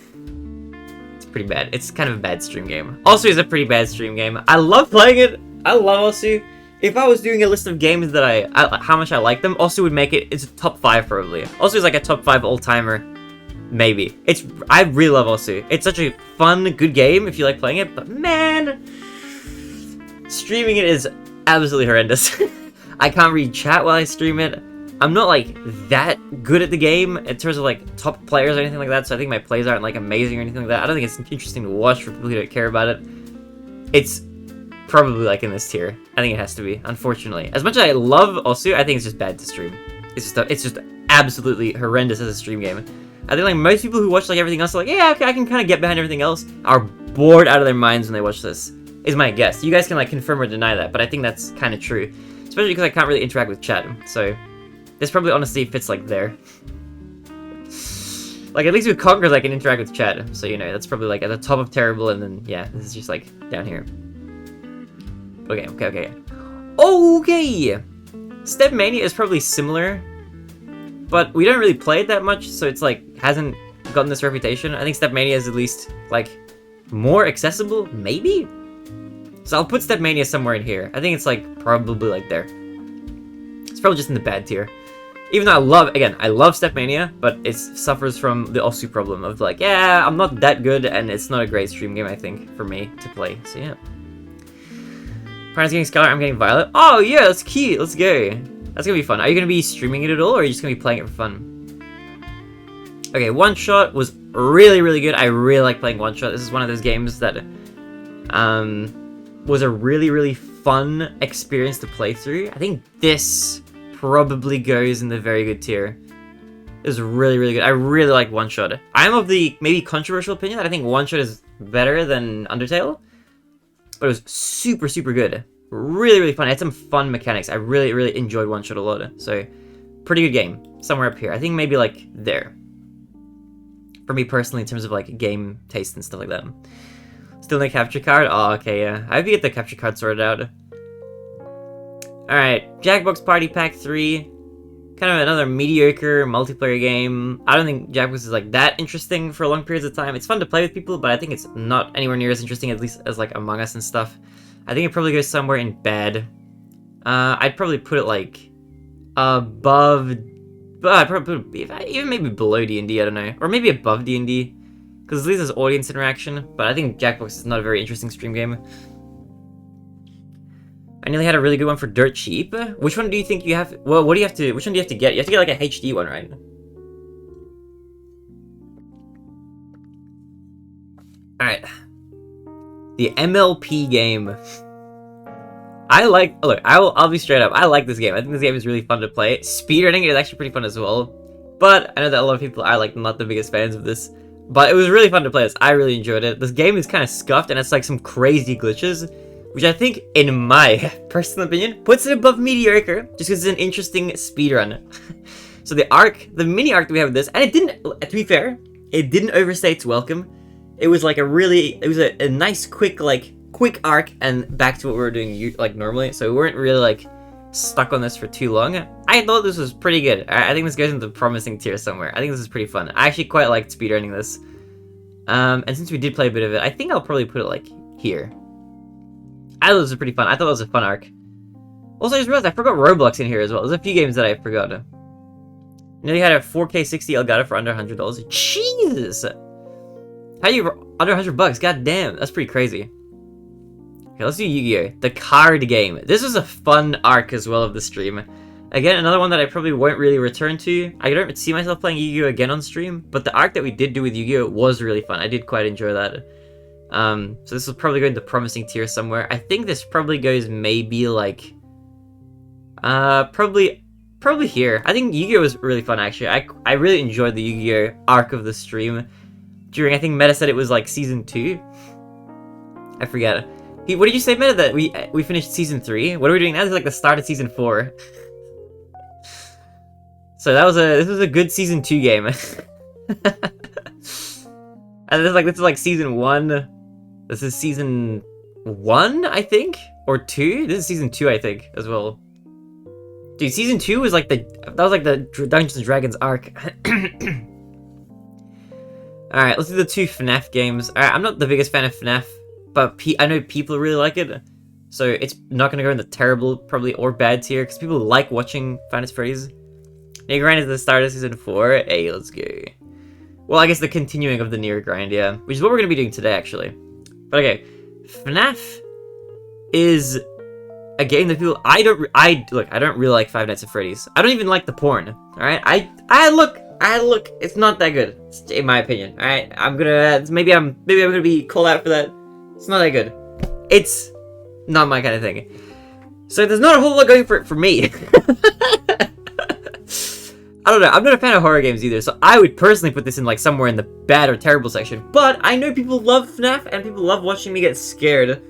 It's pretty bad. It's kind of a bad stream game. Osu is a pretty bad stream game. I love playing it. I love Osu. If I was doing a list of games that how much I like them, Osu would make it, it's a top 5 probably. Osu is like a top 5 all-timer. Maybe. I really love Osu. It's such a fun, good game if you like playing it, but man, streaming it is absolutely horrendous. I can't read chat while I stream it. I'm not, like, that good at the game in terms of, like, top players or anything like that, so I think my plays aren't, like, amazing or anything like that. I don't think it's interesting to watch for people who don't care about it. It's probably, like, in this tier. I think it has to be, unfortunately. As much as I love Osu, I think it's just bad to stream. It's just absolutely horrendous as a stream game. I think, like, most people who watch, like, everything else are like, yeah, okay, I can kind of get behind everything else, are bored out of their minds when they watch this, is my guess. You guys can, like, confirm or deny that, but I think that's kind of true. Especially because I can't really interact with chat, so this probably honestly fits, like, there. Like, at least with Conquerors I can interact with chat, so, you know, that's probably, like, at the top of terrible, and then, yeah, this is just, like, down here. Okay. Step Mania is probably similar, but we don't really play it that much, so it's, like, hasn't gotten this reputation. I think Step Mania is at least, like, more accessible, maybe? So I'll put Stepmania somewhere in here. I think it's like probably like there. It's probably just in the bad tier. Even though I love Stepmania, but it suffers from the Osu problem of like, yeah, I'm not that good, and it's not a great stream game, I think, for me to play. So yeah. Parents getting Scarlet, I'm getting Violet. Oh yeah, that's cute. Let's go. That's gonna be fun. Are you gonna be streaming it at all, or are you just gonna be playing it for fun? Okay, One Shot was really, really good. I really like playing One Shot. This is one of those games that was a really, really fun experience to play through. I think this probably goes in the very good tier. It was really, really good. I really like One Shot. I'm of the maybe controversial opinion that I think One Shot is better than Undertale, but it was super, super good. Really, really fun. It had some fun mechanics. I really, really enjoyed One Shot a lot. So, pretty good game. Somewhere up here. I think maybe like there. For me personally, in terms of like game taste and stuff like that. Still no capture card? Oh, okay, yeah. I hope you get the capture card sorted out. Alright, Jackbox Party Pack 3. Kind of another mediocre multiplayer game. I don't think Jackbox is like that interesting for long periods of time. It's fun to play with people, but I think it's not anywhere near as interesting, at least as like Among Us and stuff. I think it probably goes somewhere in bad. I'd probably put it like above, but I'd probably put it even maybe below D&D, I don't know. Or maybe above D&D, because at least there's audience interaction, but I think Jackbox is not a very interesting stream game. I nearly had a really good one for Dirt Cheap. Which one do you think you have? Well, what do you have to? Which one do you have to get? You have to get like a HD one, right? All right. The MLP game. Look, I'll be straight up. I like this game. I think this game is really fun to play. Speedrunning it is actually pretty fun as well. But I know that a lot of people are like not the biggest fans of this. But it was really fun to play this. I really enjoyed it. This game is kind of scuffed and it's like some crazy glitches, which I think, in my personal opinion, puts it above mediocre, just because it's an interesting speedrun. So the mini arc that we have with this, and it didn't, to be fair, it didn't overstay its welcome. It was like a nice, quick arc, and back to what we were doing like normally, so we weren't really like stuck on this for too long. I thought this was pretty good. I think this goes into the promising tier somewhere. I think this is pretty fun. I actually quite liked speedrunning this. And since we did play a bit of it, I think I'll probably put it like here. I thought this was pretty fun. I thought it was a fun arc. Also, I just realized I forgot Roblox in here as well. There's a few games that I forgot. Nearly had a 4K 60 Elgato for under $100. Jesus! How you under $100? God damn, that's pretty crazy. Okay, let's do Yu-Gi-Oh! The card game. This was a fun arc as well of the stream. Again, another one that I probably won't really return to. I don't see myself playing Yu-Gi-Oh! Again on stream, but the arc that we did do with Yu-Gi-Oh! Was really fun. I did quite enjoy that. So this will probably go into promising tier somewhere. I think this probably goes maybe like, probably here. I think Yu-Gi-Oh! Was really fun actually. I really enjoyed the Yu-Gi-Oh! Arc of the stream. During, I think Meta said it was like season 2. I forget. What did you say, Meta? That we finished season 3? What are we doing now? This is like the start of season 4. So this was a good season 2 game. And this is like season 1. This is season 1, I think? Or 2? This is season 2, I think, as well. Dude, season 2 was like the Dungeons and Dragons arc. Alright, let's do the 2 FNAF games. Alright, I'm not the biggest fan of FNAF, but I know people really like it. So it's not going to go in the terrible, probably, or bad tier, because people like watching Five Nights at Freddy's. Near Grind is the start of season 4. Hey, let's go. Well, I guess the continuing of the Near Grind, yeah. Which is what we're going to be doing today, actually. But okay, FNAF is a game that people I don't really like Five Nights at Freddy's. I don't even like the porn. All right, I look, it's not that good, in my opinion. All right, maybe I'm gonna be called out for that. It's not that good. It's not my kind of thing. So there's not a whole lot going for it for me. I don't know, I'm not a fan of horror games either, so I would personally put this in like somewhere in the bad or terrible section. But I know people love FNAF, and people love watching me get scared.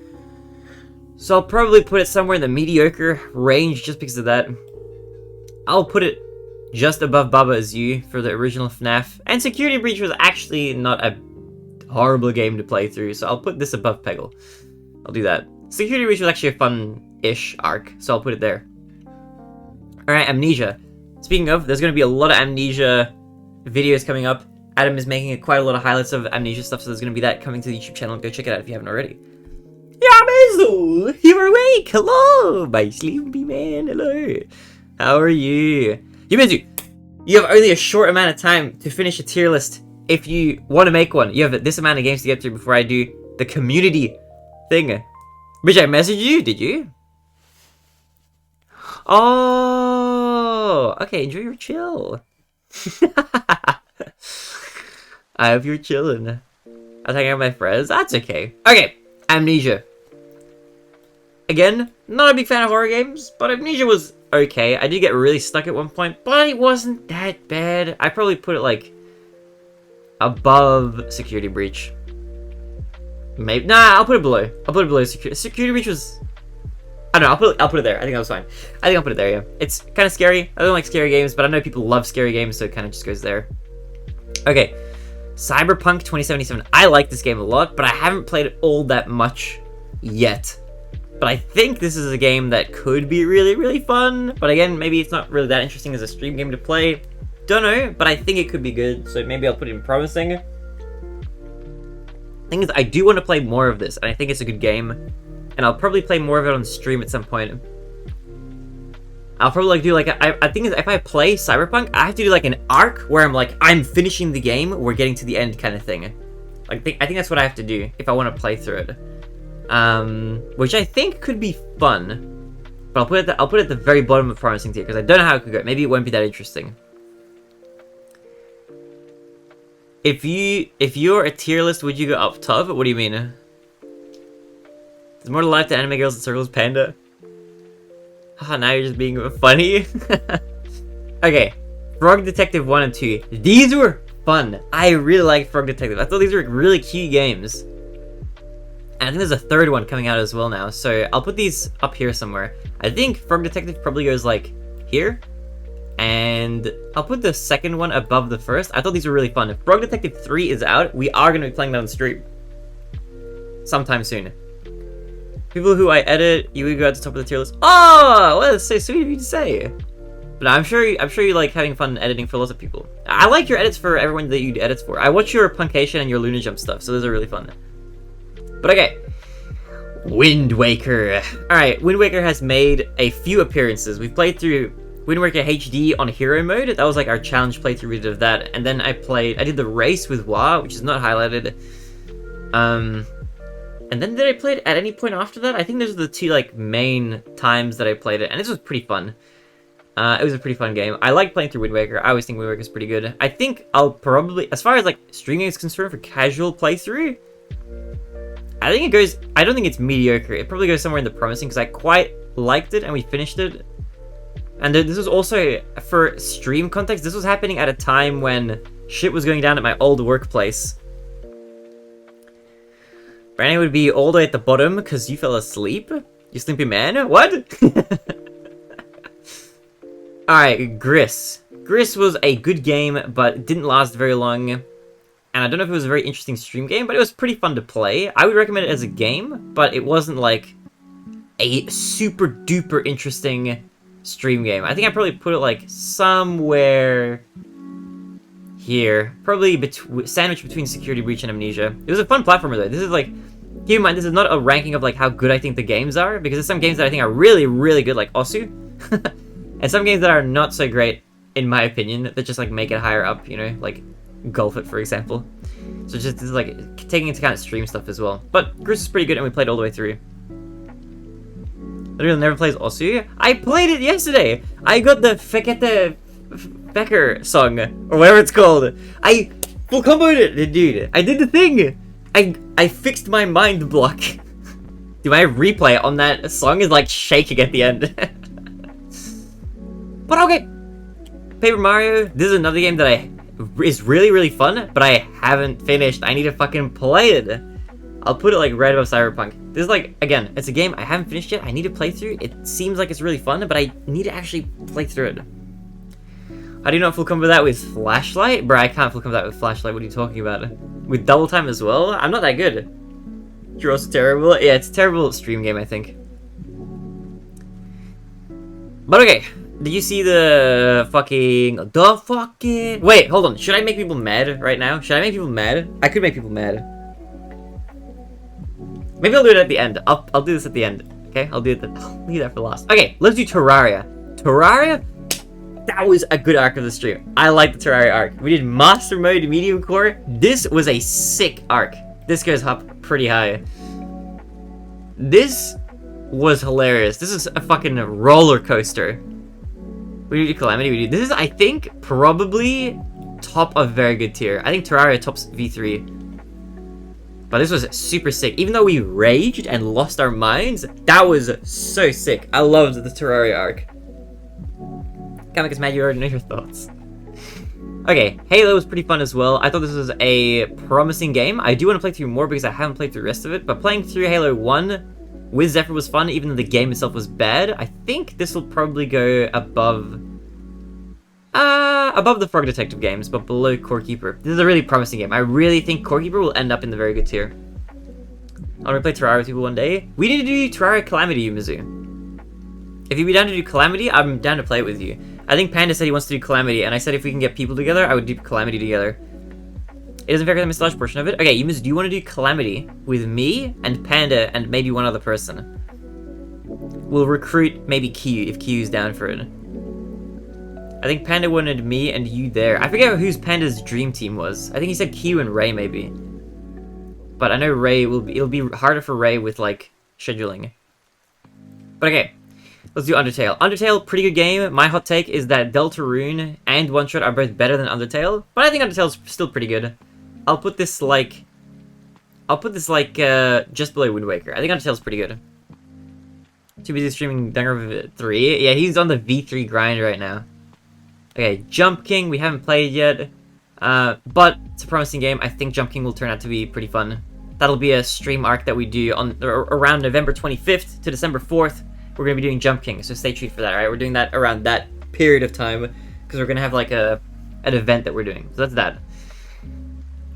So I'll probably put it somewhere in the mediocre range just because of that. I'll put it just above Baba Is You for the original FNAF. And Security Breach was actually not a horrible game to play through, so I'll put this above Peggle. I'll do that. Security Breach was actually a fun-ish arc, so I'll put it there. Alright, Amnesia. Speaking of, there's going to be a lot of Amnesia videos coming up. Adam is making quite a lot of highlights of Amnesia stuff, so there's going to be that coming to the YouTube channel. Go check it out if you haven't already. Yeah, Basil! You're awake! Hello! My sleepy man, hello! How are you? Yumizu, you have only a short amount of time to finish a tier list if you want to make one. You have this amount of games to get through before I do the community thing. Which I messaged you, did you? Oh! Okay, enjoy your chill. I hope you're chilling. I'm hanging out with my friends. That's okay. Okay, Amnesia. Again, not a big fan of horror games, but Amnesia was okay. I did get really stuck at one point, but it wasn't that bad. I probably put it like above Security Breach. Maybe I'll put it below. I'll put it below Security Breach was. I don't know. I'll put it there. I think that was fine. I think I'll put it there. Yeah, it's kind of scary. I don't like scary games, but I know people love scary games, so it kind of just goes there. Okay. Cyberpunk 2077. I like this game a lot, but I haven't played it all that much yet. But I think this is a game that could be really, really fun. But again, maybe it's not really that interesting as a stream game to play. Don't know, but I think it could be good. So maybe I'll put it in promising. Thing is, I do want to play more of this, and I think it's a good game. And I'll probably play more of it on stream at some point. I'll probably like do like I think if I play Cyberpunk, I have to do like an arc where I'm finishing the game, we're getting to the end kind of thing. I think that's what I have to do if I want to play through it. Which I think could be fun. But I'll put it at the very bottom of promising tier because I don't know how it could go. Maybe it won't be that interesting. If you're a tier list, would you go up top? What do you mean? There's more to life than anime girls and circles panda. Haha, now you're just being funny. Okay, Frog Detective 1 and 2. These were fun. I really liked Frog Detective. I thought these were really cute games. And I think there's a third one coming out as well now. So I'll put these up here somewhere. I think Frog Detective probably goes like here. And I'll put the second one above the first. I thought these were really fun. If Frog Detective 3 is out, we are going to be playing that on stream. Sometime soon. People who I edit, you would go at the top of the tier list. Oh, well, that's so sweet of you to say. But I'm sure you like having fun editing for lots of people. I like your edits for everyone that you do edits for. I watch your Puncation and your Luna Jump stuff, so those are really fun. But okay. Wind Waker. Alright, Wind Waker has made a few appearances. We've played through Wind Waker HD on hero mode. That was like our challenge playthrough we did of that. And then I did the race with Wa, which is not highlighted. And then did I play it at any point after that? I think those are the two like main times that I played it, and this was pretty fun. It was a pretty fun game. I like playing through Wind Waker. I always think Wind Waker is pretty good. I think I'll probably, as far as like streaming is concerned for casual playthrough, I think it goes, I don't think it's mediocre. It probably goes somewhere in the promising because I quite liked it and we finished it. And this was also, for stream context, this was happening at a time when shit was going down at my old workplace. Brandy would be all the way at the bottom because you fell asleep? You sleepy man? What? Alright, Gris. Gris was a good game, but didn't last very long. And I don't know if it was a very interesting stream game, but it was pretty fun to play. I would recommend it as a game, but it wasn't like a super duper interesting stream game. I think I probably put it like somewhere here. Probably sandwiched between Security Breach and Amnesia. It was a fun platformer though. This is like, keep in mind, this is not a ranking of like how good I think the games are, because there's some games that I think are really, really good, like Osu. And some games that are not so great, in my opinion, that just like make it higher up, you know, like Golf It, for example. So just this is like taking into account stream stuff as well. But Gris is pretty good and we played all the way through. Literally never plays Osu. I played it yesterday! I got the Fekete Becker song, or whatever it's called. I full comboed it, dude. I did the thing. I fixed my mind block. Dude, my replay on that song is like shaking at the end. But okay. Paper Mario. This is another game that is really, really fun, but I haven't finished. I need to fucking play it. I'll put it like right above Cyberpunk. This is like, again, it's a game I haven't finished yet. I need to play through. It seems like it's really fun, but I need to actually play through it. How do you not full combo that with Flashlight? Bro, I can't full combo that with Flashlight. What are you talking about? With Double Time as well? I'm not that good. You're also terrible. Yeah, it's a terrible stream game, I think. But okay. Did you see the fucking... Wait, hold on. Should I make people mad right now? Should I make people mad? I could make people mad. Maybe I'll do it at the end. I'll do this at the end. Okay, I'll leave that for last. Okay, let's do Terraria. Terraria? That was a good arc of the stream. I like the Terraria arc. We did Master Mode, Medium Core. This was a sick arc. This goes up pretty high. This was hilarious. This is a fucking roller coaster. We do Calamity. We do. This is, I think, probably top of very good tier. I think Terraria tops V3. But this was super sick. Even though we raged and lost our minds, that was so sick. I loved the Terraria arc. Kind of mad you already know your thoughts. Okay, Halo was pretty fun as well. I thought this was a promising game. I do want to play through more because I haven't played through the rest of it. But playing through Halo 1 with Zephyr was fun, even though the game itself was bad. I think this will probably go above the Frog Detective games, but below Core Keeper. This is a really promising game. I really think Core Keeper will end up in the very good tier. I want to play Terraria with people one day. We need to do Terraria Calamity, Mizu. If you'd be down to do Calamity, I'm down to play it with you. I think Panda said he wants to do Calamity, and I said if we can get people together, I would do Calamity together. It doesn't figure the massage portion of it. Okay, Mizu, do you want to do Calamity with me and Panda and maybe one other person? We'll recruit maybe Q if Q's down for it. I think Panda wanted me and you there. I forget whose Panda's dream team was. I think he said Q and Ray maybe. But I know Ray it'll be harder for Ray with like scheduling. But okay, let's do Undertale. Undertale, pretty good game. My hot take is that Deltarune and One Shot are both better than Undertale, but I think Undertale's still pretty good. I'll put this like just below Wind Waker. I think Undertale's pretty good. Too busy streaming Danganronpa 3. Yeah, he's on the V3 grind right now. Okay, Jump King, we haven't played yet, but it's a promising game. I think Jump King will turn out to be pretty fun. That'll be a stream arc that we do on around November 25th to December 4th. We're going to be doing Jump King, so stay tuned for that, alright? We're doing that around that period of time, because we're going to have like an event that we're doing. So that's that.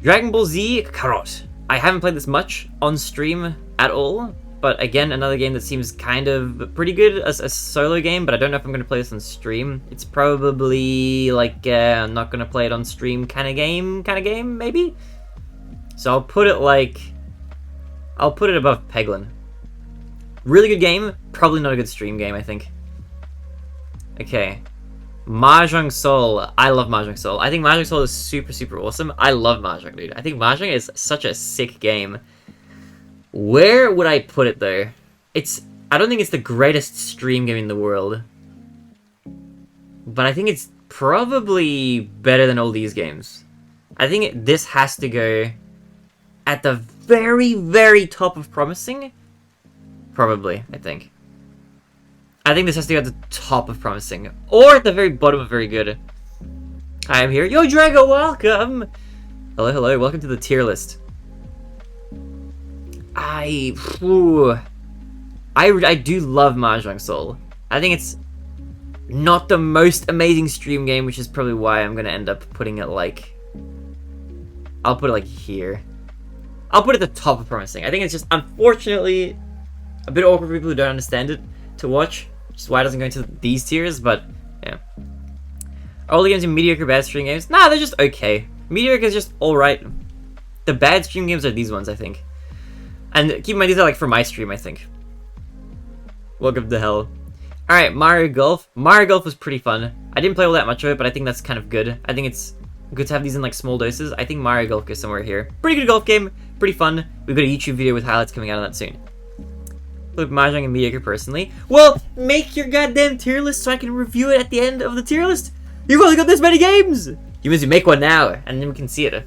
Dragon Ball Z Kakarot. I haven't played this much on stream at all, but again, another game that seems kind of pretty good as a solo game, but I don't know if I'm going to play this on stream. It's probably like, I'm not going to play it on stream kind of game, maybe? So I'll put it above Peglin. Really good game, probably not a good stream game, I think. Okay. Mahjong Soul. I love Mahjong Soul. I think Mahjong Soul is super, super awesome. I love Mahjong, dude. I think Mahjong is such a sick game. Where would I put it, though? I don't think it's the greatest stream game in the world. But I think it's probably better than all these games. I think this has to go at the very, very top of promising. Probably, I think. I think this has to go at the top of promising. Or at the very bottom of very good. Hi, I'm here. Yo, Drago, welcome! Hello, hello, welcome to the tier list. I do love Mahjong Soul. I think it's not the most amazing stream game, which is probably why I'm gonna end up putting it like... I'll put it like here. I'll put it at the top of promising. I think it's just, unfortunately, a bit awkward for people who don't understand it to watch. Which is why it doesn't go into these tiers, but yeah. Are all the games in mediocre bad stream games? Nah, they're just okay. Mediocre is just alright. The bad stream games are these ones, I think. And keep in mind, these are like for my stream, I think. Welcome to hell. Alright, Mario Golf. Mario Golf was pretty fun. I didn't play all that much of it, but I think that's kind of good. I think it's good to have these in like small doses. I think Mario Golf goes somewhere here. Pretty good golf game. Pretty fun. We've got a YouTube video with highlights coming out of that soon. Look, Mahjong and mediocre personally. Well, make your goddamn tier list so I can review it at the end of the tier list. You've only got this many games! You must make one now, and then we can see it.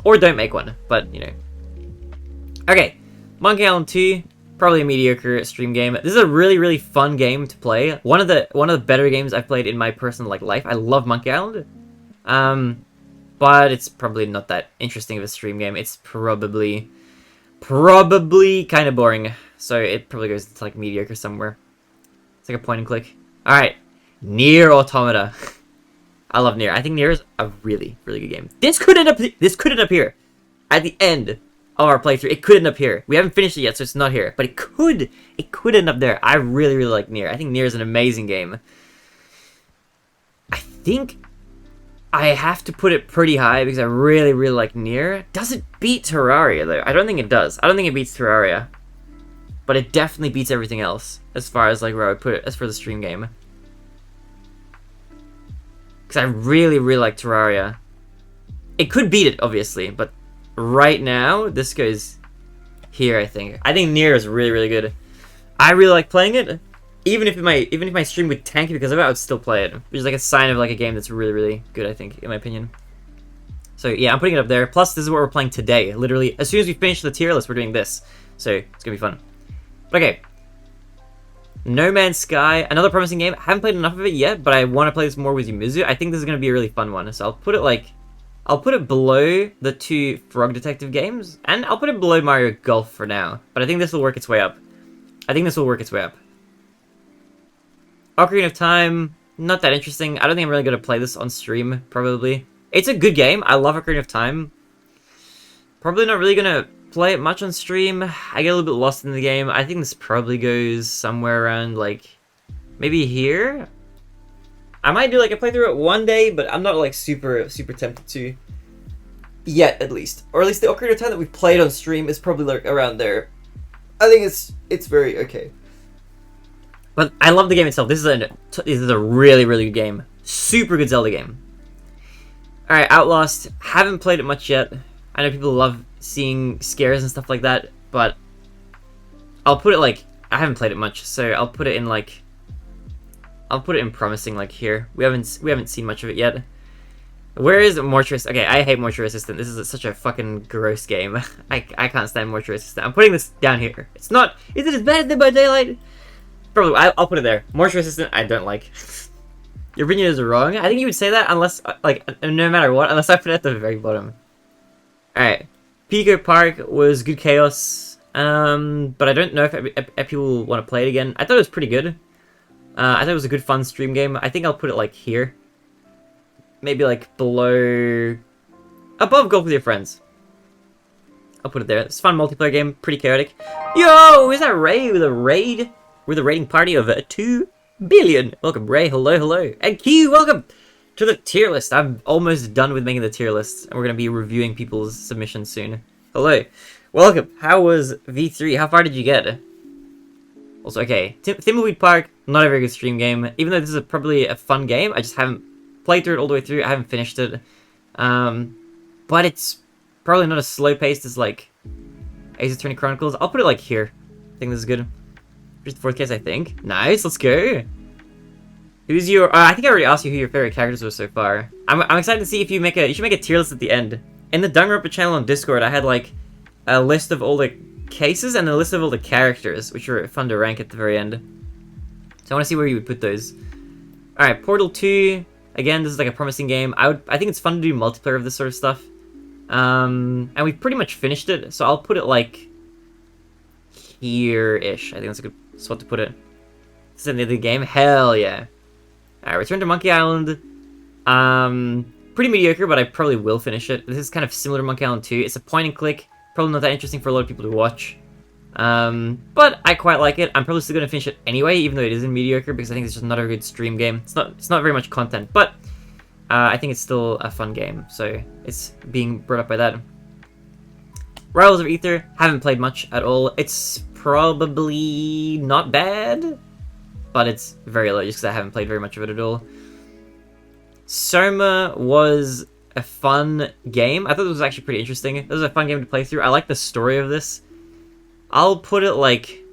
Or don't make one, but, you know. Okay. Monkey Island 2, probably a mediocre stream game. This is a really, really fun game to play. One of the better games I've played in my personal life. I love Monkey Island. But it's probably not that interesting of a stream game. It's probably kind of boring. So it probably goes to like mediocre somewhere. It's like a point and click. Alright. Nier Automata. I love Nier. I think Nier is a really, really good game. This could end up here. At the end of our playthrough. It could end up here. We haven't finished it yet, so it's not here. But it could end up there. I really, really like Nier. I think Nier is an amazing game. think I have to put it pretty high because I really, really like Nier. Does it beat Terraria, though? I don't think it does. I don't think it beats Terraria. But it definitely beats everything else, as far as, like, where I would put it, as for the stream game. Because I really, really like Terraria. It could beat it, obviously, but right now, this goes here, I think. I think Nier is really, really good. I really like playing it. Even if my stream would tank because of it, I would still play it. Which is like a sign of like a game that's really, really good, I think, in my opinion. So yeah, I'm putting it up there. Plus, this is what we're playing today. Literally, as soon as we finish the tier list, we're doing this. So it's gonna be fun. But okay. No Man's Sky, another promising game. I haven't played enough of it yet, but I want to play this more with Yumizu. I think this is gonna be a really fun one. So I'll put it below the 2 Frog Detective games, and I'll put it below Mario Golf for now. But I think this will work its way up. Ocarina of Time, not that interesting. I don't think I'm really going to play this on stream, probably. It's a good game. I love Ocarina of Time. Probably not really going to play it much on stream. I get a little bit lost in the game. I think this probably goes somewhere around, like, maybe here? I might do, like, a playthrough it one day, but I'm not, like, super tempted to. Yet, at least. Or at least the Ocarina of Time that we've played on stream is probably, like, around there. I think it's very okay. But I love the game itself. This is a really, really good game. Super good Zelda game. Alright, Outlast. Haven't played it much yet. I know people love seeing scares and stuff like that, but I'll put it like, I haven't played it much, so I'll put it in like, I'll put it in promising like here. We haven't seen much of it yet. Where is Mortuary? Okay, I hate Mortuary Assistant. This is such a fucking gross game. I can't stand Mortuary Assistant. I'm putting this down here. It's not. Is it as bad as Dead by Daylight? Probably. I'll put it there. Mortuary Assistant. I don't like. Your opinion is wrong. I think you would say that unless, like, no matter what, unless I put it at the very bottom. All right. Pico Park was good chaos. But I don't know if people want to play it again. I thought it was pretty good. I thought it was a good fun stream game. I think I'll put it like here. Maybe like below, above Golf with Your Friends. I'll put it there. It's a fun multiplayer game, pretty chaotic. Yo, is that Ray with a raid? With a raiding party of 2 billion. Welcome, Ray. Hello, hello. And Q, welcome to the tier list. I'm almost done with making the tier list, and we're gonna be reviewing people's submissions soon. Hello, welcome. How was V3? How far did you get? Also, okay, Thimbleweed Park, not a very good stream game. Even though this is probably a fun game, I just haven't played through it all the way through. I haven't finished it. But it's probably not as slow paced as like Ace Attorney Chronicles. I'll put it like here. I think this is good. Just the 4th case, I think. Nice, let's go. Who's your? I think I already asked you who your favorite characters were so far. I'm excited to see if you should make a tier list at the end. In the Danganronpa channel on Discord, I had like a list of all the cases and a list of all the characters, which were fun to rank at the very end. So I want to see where you would put those. All right, Portal 2. Again, this is like a promising game. I think it's fun to do multiplayer of this sort of stuff. And we've pretty much finished it, so I'll put it like here-ish. I think that's a good spot to put it. This is the end of the game. Hell yeah. Alright, Return to Monkey Island. Pretty mediocre, but I probably will finish it. This is kind of similar to Monkey Island 2. It's a point and click. Probably not that interesting for a lot of people to watch. But I quite like it. I'm probably still going to finish it anyway, even though it isn't mediocre, because I think it's just not a good stream game. It's not very much content, but I think it's still a fun game, so it's being brought up by that. Rivals of Ether, haven't played much at all. It's probably not bad, but it's very low just because I haven't played very much of it at all. Soma was a fun game. I thought it was actually pretty interesting. It was a fun game to play through. I like the story of this. I'll put it like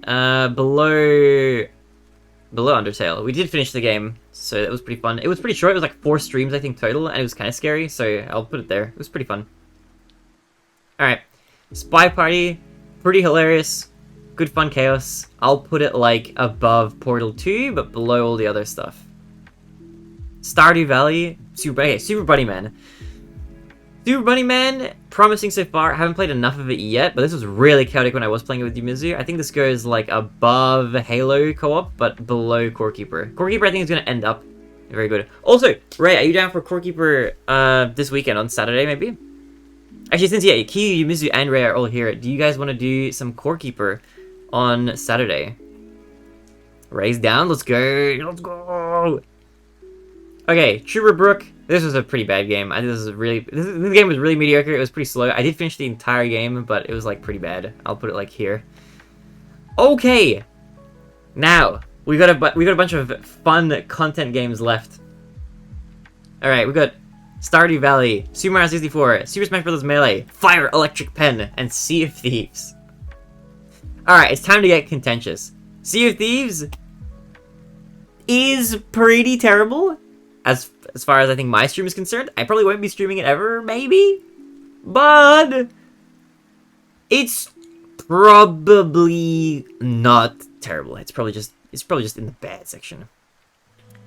below Undertale. We did finish the game, so that was pretty fun. It was pretty short. It was like 4 streams, I think, total, and it was kind of scary, so I'll put it there. It was pretty fun. Alright. Spy Party, pretty hilarious. Good fun chaos. I'll put it like above Portal 2, but below all the other stuff. Stardew Valley, Super Bunny Man. Super Bunny Man, promising so far. I haven't played enough of it yet, but this was really chaotic when I was playing it with Yumizu. I think this goes like above Halo co-op, but below Core Keeper. Core Keeper I think is going to end up very good. Also, Ray, are you down for Core Keeper this weekend on Saturday maybe? Actually, since yeah, Kiyu, Yumizu, and Ray are all here, do you guys want to do some Core Keeper on Saturday? Ray's down, let's go! Let's go! Okay, Trooper Brook. This was a pretty bad game. I think this game was really mediocre. It was pretty slow. I did finish the entire game, but it was like pretty bad. I'll put it like here. Okay, now we got a bunch of fun content games left. All right, we got Stardew Valley, Super Mario 64, Super Smash Bros. Melee, Fire Electric Pen, and Sea of Thieves. All right, it's time to get contentious. Sea of Thieves is pretty terrible. As far as I think my stream is concerned, I probably won't be streaming it ever, maybe? But it's probably not terrible. It's probably just in the bad section.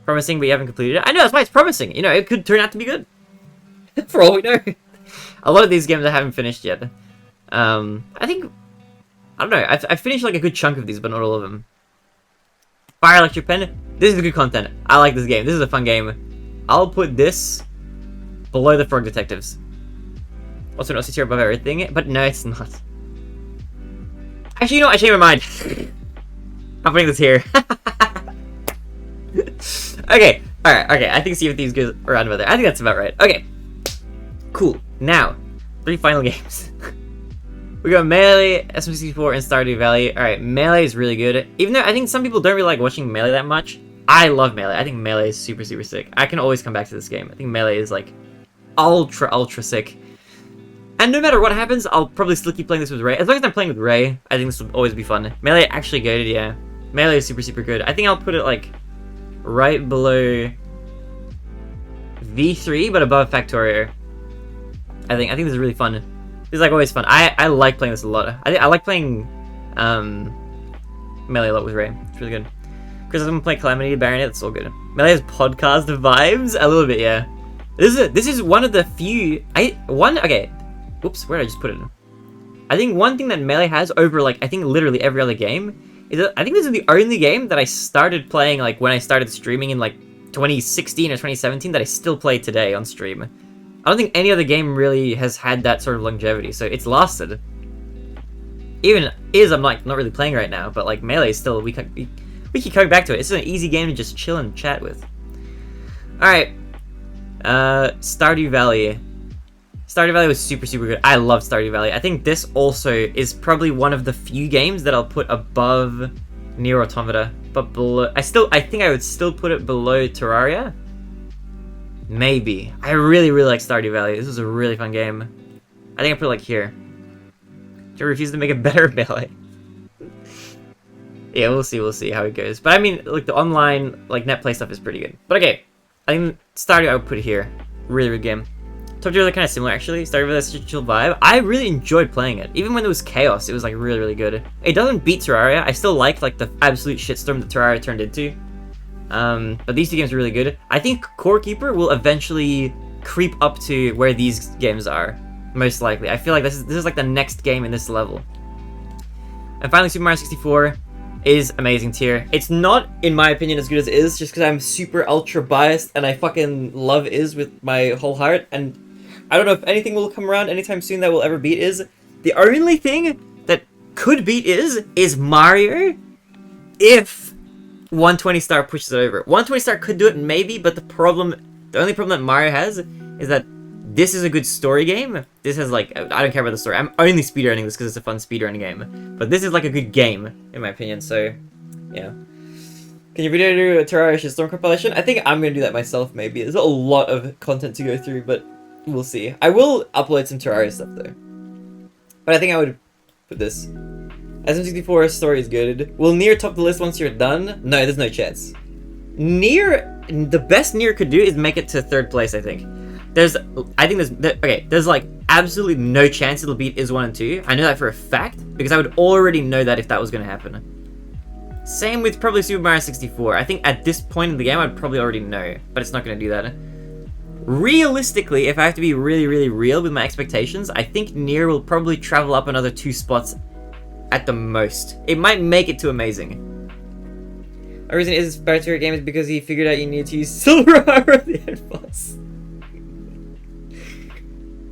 Promising, but you haven't completed it. I know, that's why it's promising. You know, it could turn out to be good. For all we know. A lot of these games I haven't finished yet. I don't know, I've finished like a good chunk of these, but not all of them. Fire Electric Pen, this is good content. I like this game. This is a fun game. I'll put this below the Frog Detectives. Also not secure above everything, but no, it's not. Actually, you know what? I changed my mind. I'm putting this here. Okay, alright, okay. I think Sea of Thieves goes around about there. I think that's about right. Okay, cool. Now, 3 final games. We got Melee, SM64, and Stardew Valley. Alright, Melee is really good. Even though I think some people don't really like watching Melee that much. I love Melee. I think Melee is super, super sick. I can always come back to this game. I think Melee is like ultra, ultra sick. And no matter what happens, I'll probably still keep playing this with Ray. As long as I'm playing with Ray, I think this will always be fun. Melee actually goated, yeah. Melee is super, super good. I think I'll put it like right below V3, but above Factorio. I think this is really fun. This is like always fun. I like playing this a lot. I like playing Melee a lot with Ray. It's really good. Because I'm gonna play Calamity, TheBarinade, that's all good. Melee has podcast vibes? A little bit, yeah. This is one of the few... Okay. Whoops, where did I just put it? I think one thing that Melee has over, like, I think literally every other game is that I think this is the only game that I started playing, like, when I started streaming in, like, 2016 or 2017 that I still play today on stream. I don't think any other game really has had that sort of longevity, so it's lasted. Even I'm, like, not really playing right now, but, like, Melee is still... We keep coming back to it. It's an easy game to just chill and chat with. Alright. Stardew Valley. Stardew Valley was super, super good. I love Stardew Valley. I think this also is probably one of the few games that I'll put above Nier Automata. But below... I think I would still put it below Terraria. Maybe. I really, really like Stardew Valley. This was a really fun game. I think I put it like here. Do I refuse to make it better, Melee? Yeah, we'll see how it goes. But I mean, like, the online, like, net play stuff is pretty good. But okay, I think Stardew I would put it here. Really good game. Top tier are kind of similar, actually. Stardew Valley has such a chill vibe. I really enjoyed playing it. Even when there was chaos, it was, like, really, really good. It doesn't beat Terraria. I still like the absolute shitstorm that Terraria turned into. But these 2 games are really good. I think Core Keeper will eventually creep up to where these games are. Most likely. I feel like this is like the next game in this level. And finally, Super Mario 64 is amazing tier. It's not, in my opinion, as good as Is, just because I'm super ultra biased and I fucking love Is with my whole heart, and I don't know if anything will come around anytime soon that will ever beat Is. The only thing that could beat is Mario, if 120 star pushes it over. 120 star could do it maybe, but the only problem that Mario has is that this is a good story game. This has, like, I don't care about the story. I'm only speedrunning this because it's a fun speedrunning game. But this is, like, a good game, in my opinion, so, yeah. Can your video do a Terraria Shitstorm compilation? I think I'm gonna do that myself, maybe. There's a lot of content to go through, but we'll see. I will upload some Terraria stuff, though. But I think I would put this. SM64 story is good. Will Nier top the list once you're done? No, there's no chance. Nier, the best Nier could do is make it to 3rd place, I think. There's like absolutely no chance it'll beat Is 1 and 2. I know that for a fact, because I would already know that if that was going to happen. Same with probably Super Mario 64. I think at this point in the game, I'd probably already know, but it's not going to do that. Realistically, if I have to be really, really real with my expectations, I think Nier will probably travel up another 2 spots at the most. It might make it to amazing. The reason Is better to your game is because he figured out you need to use silver armor at the end boss.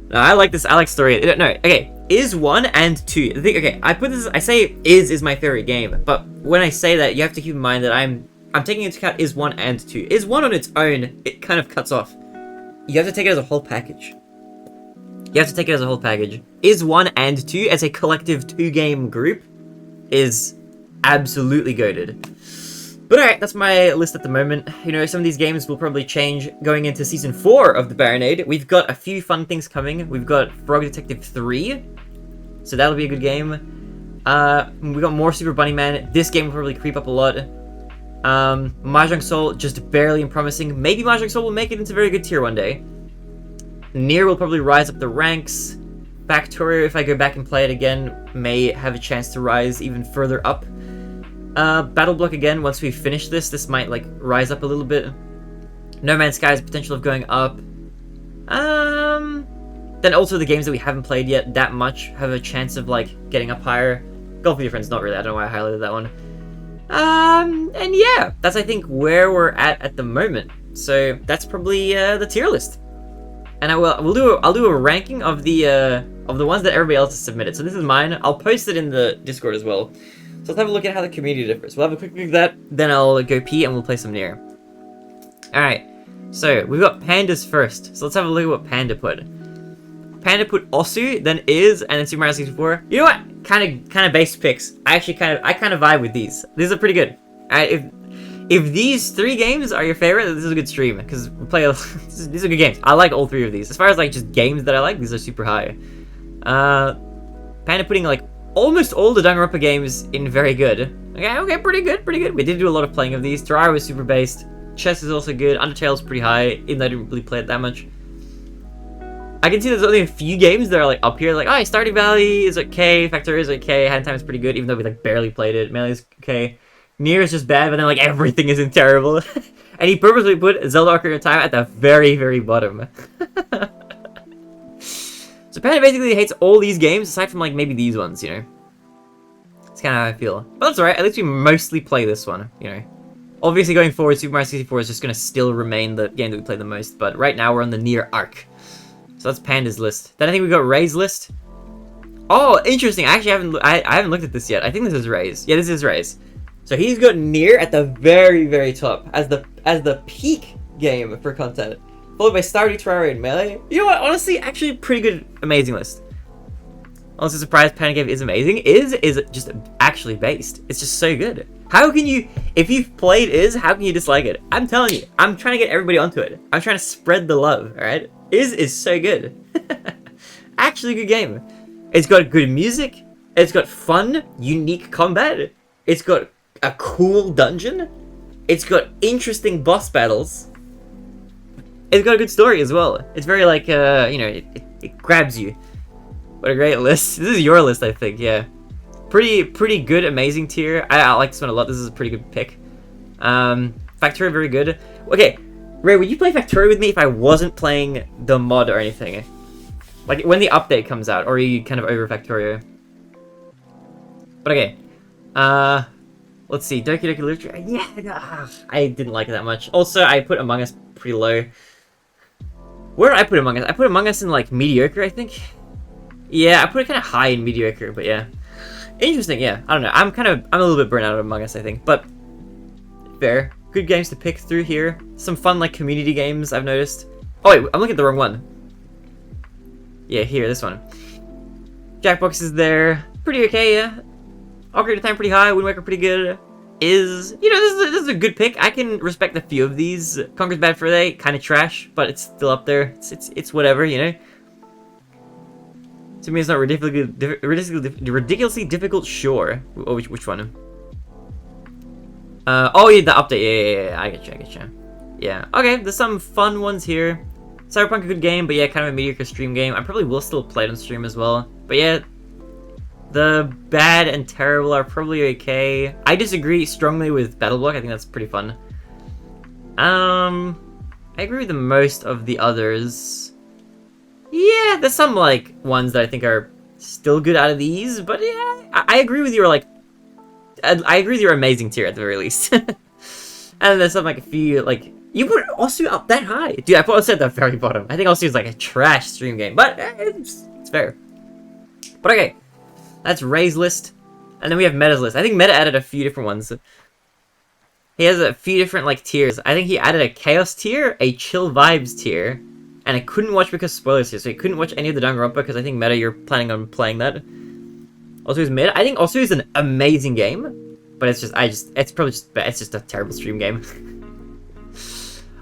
No, I like this. I like story. No, okay. Is 1 and 2. I say Is my favorite game, but when I say that, you have to keep in mind that I'm taking into account is 1 and 2. Is 1 on its own, it kind of cuts off. You have to take it as a whole package. You have to take it as a whole package. Is 1 and 2 as a collective 2-game group is absolutely goated. But alright, that's my list at the moment. You know, some of these games will probably change going into Season 4 of TheBarinade. We've got a few fun things coming. We've got Frog Detective 3, so that'll be a good game. We got more Super Bunny Man. This game will probably creep up a lot. Mahjong Soul, just barely promising. Maybe Mahjong Soul will make it into very good tier one day. Nier will probably rise up the ranks. Factorio, if I go back and play it again, may have a chance to rise even further up. Battle Block again, once we finish this might, like, rise up a little bit. No Man's Sky has potential of going up. Then also the games that we haven't played yet that much have a chance of, like, getting up higher. Golf with Your Friends, not really, I don't know why I highlighted that one. And yeah, that's, I think, where we're at the moment. So, that's probably, the tier list. And I'll do a ranking of the ones that everybody else has submitted. So this is mine. I'll post it in the Discord as well. So let's have a look at how the community differs. We'll have a quick look at that, then I'll go pee and we'll play some Nier. Alright, so we've got Pandas first. So let's have a look at what Panda put. Panda put Osu, then Is, and then Super Mario 64. You know what? Kind of base picks. I kind of vibe with these. These are pretty good. Alright, if these 3 games are your favorite, this is a good stream, because we play these are good games. I like all 3 of these. As far as like just games that I like, these are super high. Panda putting like almost all the Danganronpa games in very good. Okay, pretty good. We did do a lot of playing of these. Terraria was super based. Chess is also good. Undertale's pretty high, even though I didn't really play it that much. I can see there's only a few games that are like up here, like, oh, Stardew Valley is okay, Factorio is okay, Hand Time is pretty good, even though we like barely played it. Melee's okay. Nier is just bad, but then like everything isn't terrible. And he purposely put Zelda Ocarina of Time at the very, very bottom. So Panda basically hates all these games, aside from like maybe these ones, you know. That's kind of how I feel. But that's alright, at least we mostly play this one, you know. Obviously going forward, Super Mario 64 is just going to still remain the game that we play the most, but right now we're on the Nier arc. So that's Panda's list. Then I think we got Ray's list. Oh, interesting. I actually haven't looked at this yet. I think this is Ray's. Yeah, this is Ray's. So he's got Nier at the very, very top as the peak game for content, followed by Stardew, Terraria, and Melee. You know what? Honestly, actually, pretty good, amazing list. Honestly, surprised Panda Game is amazing. Is just actually based. It's just so good. How can you, if you've played how can you dislike it? I'm telling you, I'm trying to get everybody onto it. I'm trying to spread the love. All right, is so good. Actually, a good game. It's got good music. It's got fun, unique combat. It's got a cool dungeon. It's got interesting boss battles. It's got a good story as well. It's very like, you know, it grabs you. What a great list. This is your list, I think, yeah. Pretty good, amazing tier. I like this one a lot. This is a pretty good pick. Factorio, very good. Okay, Ray, would you play Factorio with me if I wasn't playing the mod or anything? Like, when the update comes out, or are you kind of over Factorio? But okay. Let's see. Doki Doki Literature. Yeah, I didn't like it that much. Also, I put Among Us pretty low. Where did I put Among Us? I put Among Us in, like, mediocre, I think. Yeah, I put it kind of high in mediocre, but yeah. Interesting, yeah. I don't know. I'm a little bit burnt out of Among Us, I think. But, fair. Good games to pick through here. Some fun, like, community games, I've noticed. Oh, wait, I'm looking at the wrong one. Yeah, here, this one. Jackbox is there. Pretty okay, yeah. Ocarina of Time pretty high. Wind Waker pretty good. Is, you know, this is a good pick. I can respect a few of these. Conker's Bad Fur Day, kind of trash, but it's still up there. It's whatever, you know. To me, it's not ridiculously difficult. Sure. Oh, which one? Oh yeah, the update. Yeah. I get you. Yeah. Okay, there's some fun ones here. Cyberpunk, a good game, but yeah, kind of a mediocre stream game. I probably will still play it on stream as well. But yeah, the bad and terrible are probably okay. I disagree strongly with Battle Block. I think that's pretty fun. I agree with the most of the others. Yeah, there's some, like, ones that I think are still good out of these, but yeah, I agree with your, like, I agree with your amazing tier at the very least. And there's some, like, a few, like, you put Osu up that high. Dude, I put Osu at the very bottom. I think Osu is, like, a trash stream game, but it's fair. But okay, that's Ray's list, and then we have Meta's list. I think Meta added a few different ones. He has a few different, like, tiers. I think he added a Chaos tier, a Chill Vibes tier, and I couldn't watch because spoilers here, so you couldn't watch any of the Danganronpa because I think Meta, you're planning on playing that. Also is mid. I think also is an amazing game, but it's just a terrible stream game.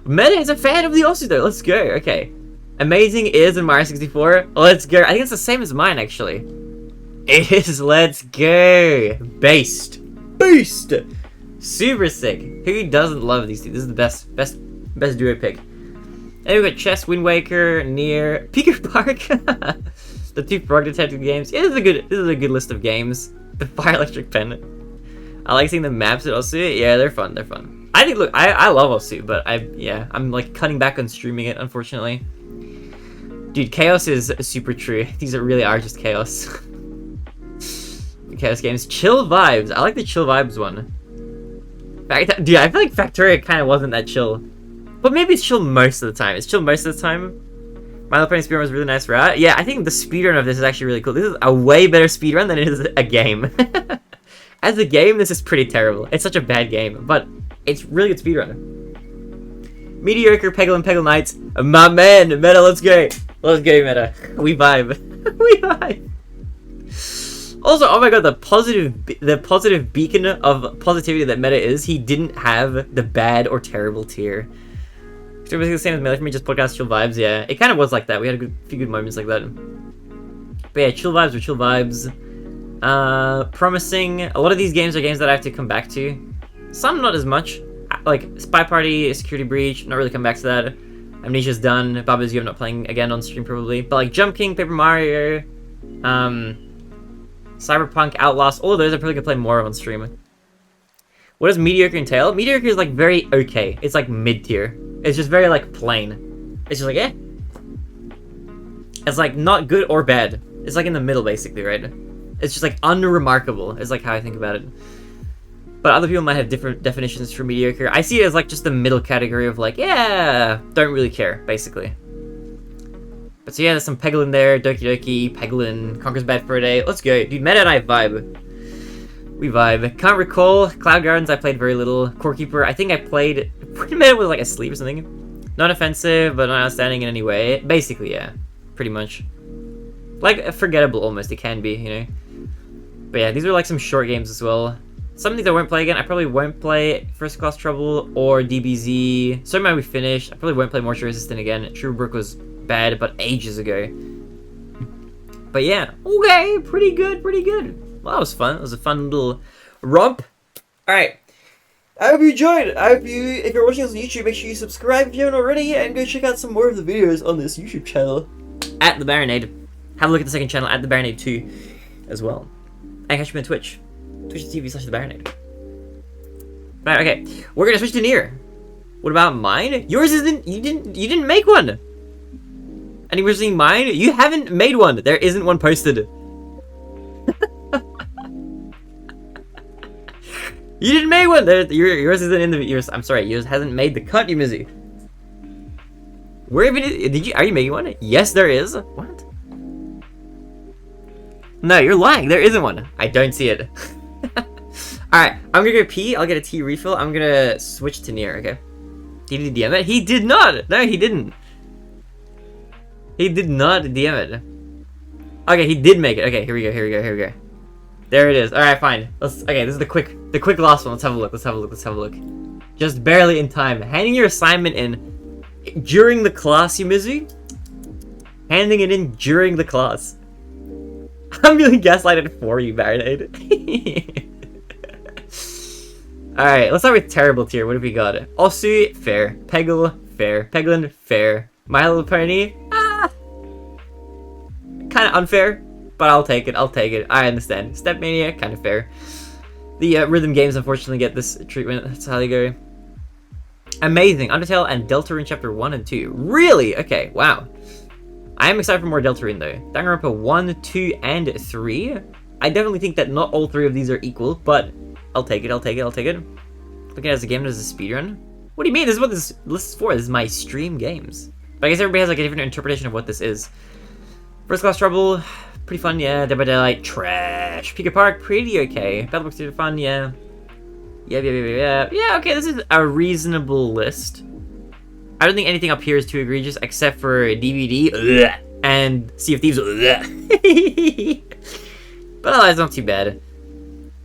Meta is a fan of the Osu though. Let's go. Okay, amazing is in Mario 64. Let's go. I think it's the same as mine actually. It is. Let's go. Beast. Super sick. Who doesn't love these two? This is the best duo pick. And we got Chess, Wind Waker, Nier, Peaker Park. The two Frog Detective games. Yeah, this is a good list of games. The Fire Electric Pen. I like seeing the maps at Osu. Yeah, they're fun. I think, look, I love Osu, but I'm like cutting back on streaming it, unfortunately. Dude, Chaos is super true. These really are just Chaos. Chaos games. Chill Vibes. I like the Chill Vibes one. Dude, I feel like Factoria kind of wasn't that chill. But maybe it's chill most of the time. It's chill most of the time. My Little Pony Speedrun was a really nice route. Yeah, I think the speedrun of this is actually really cool. This is a way better speedrun than it is a game. As a game, this is pretty terrible. It's such a bad game, but it's really good speedrun. Mediocre, Peggle Knights. My man, Meta, let's go. Let's go, Meta. We vibe. We vibe. Also, oh my god, the positive beacon of positivity that Meta is, he didn't have the bad or terrible tier. It's basically the same as Melee for me, just podcast chill vibes, yeah. It kind of was like that, we had a few good moments like that. But yeah, chill vibes or chill vibes. Promising. A lot of these games are games that I have to come back to. Some not as much. Like, Spy Party, Security Breach, not really come back to that. Amnesia's done, Baba's I'm not playing again on stream probably. But like, Jump King, Paper Mario, Cyberpunk, Outlast, all of those I probably could play more on stream. What does Mediocre entail? Mediocre is like very okay. It's like mid-tier. It's just very like plain. It's just like, eh. It's like not good or bad. It's like in the middle basically, right? It's just like unremarkable is like how I think about it. But other people might have different definitions for mediocre. I see it as like just the middle category of like, yeah, don't really care, basically. But so yeah, there's some Peggle in there, Doki Doki, Peglin, Conquers Bad for a Day. Let's go. Dude, Meta and I vibe. We vibe. Can't recall. Cloud Gardens, I played very little. Core Keeper, I think I played when Meta was like asleep or something. Not offensive, but not outstanding in any way. Basically, yeah. Pretty much. Like, forgettable almost, it can be, you know. But yeah, these are like some short games as well. Some things I won't play again. I probably won't play First Class Trouble or DBZ. So might we finish. I probably won't play Mortuary Assistant again. True Brook was bad, but ages ago. But yeah, okay, pretty good, pretty good. Well, that was fun. It was a fun little romp. Alright. I hope you enjoyed. I hope you, if you're watching this on YouTube, make sure you subscribe if you haven't already, and go check out some more of the videos on this YouTube channel at TheBarinade. Have a look at the second channel at TheBarinade 2 as well. And catch me on Twitch. Twitch.tv/TheBarinade. Right, okay. We're gonna switch to Nier. What about mine? Yours isn't. You didn't make one. And you were seeing mine. You haven't made one. There isn't one posted. You didn't make one. Yours isn't in the. Yours. I'm sorry. Yours hasn't made the cut, you Mizu. Where even did you? Are you making one? Yes, there is. What? No, you're lying. There isn't one. I don't see it. Alright, I'm gonna go pee. I'll get a tea refill. I'm gonna switch to Nier, okay? Did he DM it? He did not! No, he didn't. He did not DM it. Okay, he did make it. Okay, here we go. There it is. Alright, fine. Okay, this is the quick last one. Let's have a look. Just barely in time. Handing your assignment in during the class, Yumizu. Handing it in during the class. I'm feeling gaslighted for you, Barinade. Alright, let's start with terrible tier. What have we got? Osu, fair. Peggle, fair. Peglin, fair. My Little Pony, kind of unfair, but I'll take it. I understand. Stepmania, kind of fair. The rhythm games unfortunately get this treatment. That's how they go. Amazing. Undertale and Deltarune Chapter 1 and 2. Really? Okay, wow. I am excited for more Deltarune though. Danganronpa 1, 2, and 3. I definitely think that not all 3 of these are equal, but I'll take it. Looking at it as a game, as a speedrun. What do you mean? This is what this list is for. This is my stream games. But I guess everybody has like a different interpretation of what this is. First Class Trouble, pretty fun, yeah. Dead by Daylight, trash. Peaker Park, pretty okay. Battlebox Theater fun, yeah. Yeah, okay, this is a reasonable list. I don't think anything up here is too egregious, except for DVD and Sea of Thieves. But otherwise, not too bad.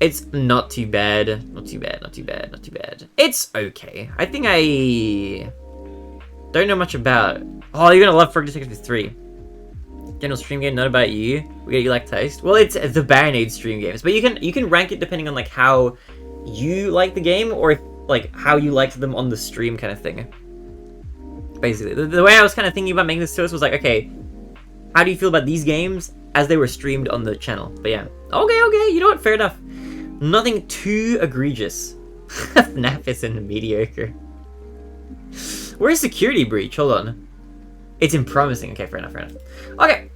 It's not too bad. Not too bad, not too bad, not too bad. It's okay. I think I don't know much about... Oh, you're gonna love Frog Detective 3. General stream game, not about you. We get you like taste. Well, it's the Barinade stream games, but you can rank it depending on like how you like the game or if, like how you liked them on the stream kind of thing. Basically, the way I was kind of thinking about making this list was like, okay, how do you feel about these games as they were streamed on the channel? But yeah, okay, you know what? Fair enough. Nothing too egregious. FNAF isn't mediocre. Where's Security Breach? Hold on. It's promising. Okay, fair enough. Okay.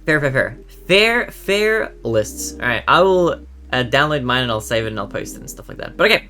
Fair lists. Alright, I will download mine and I'll save it and I'll post it and stuff like that. But okay,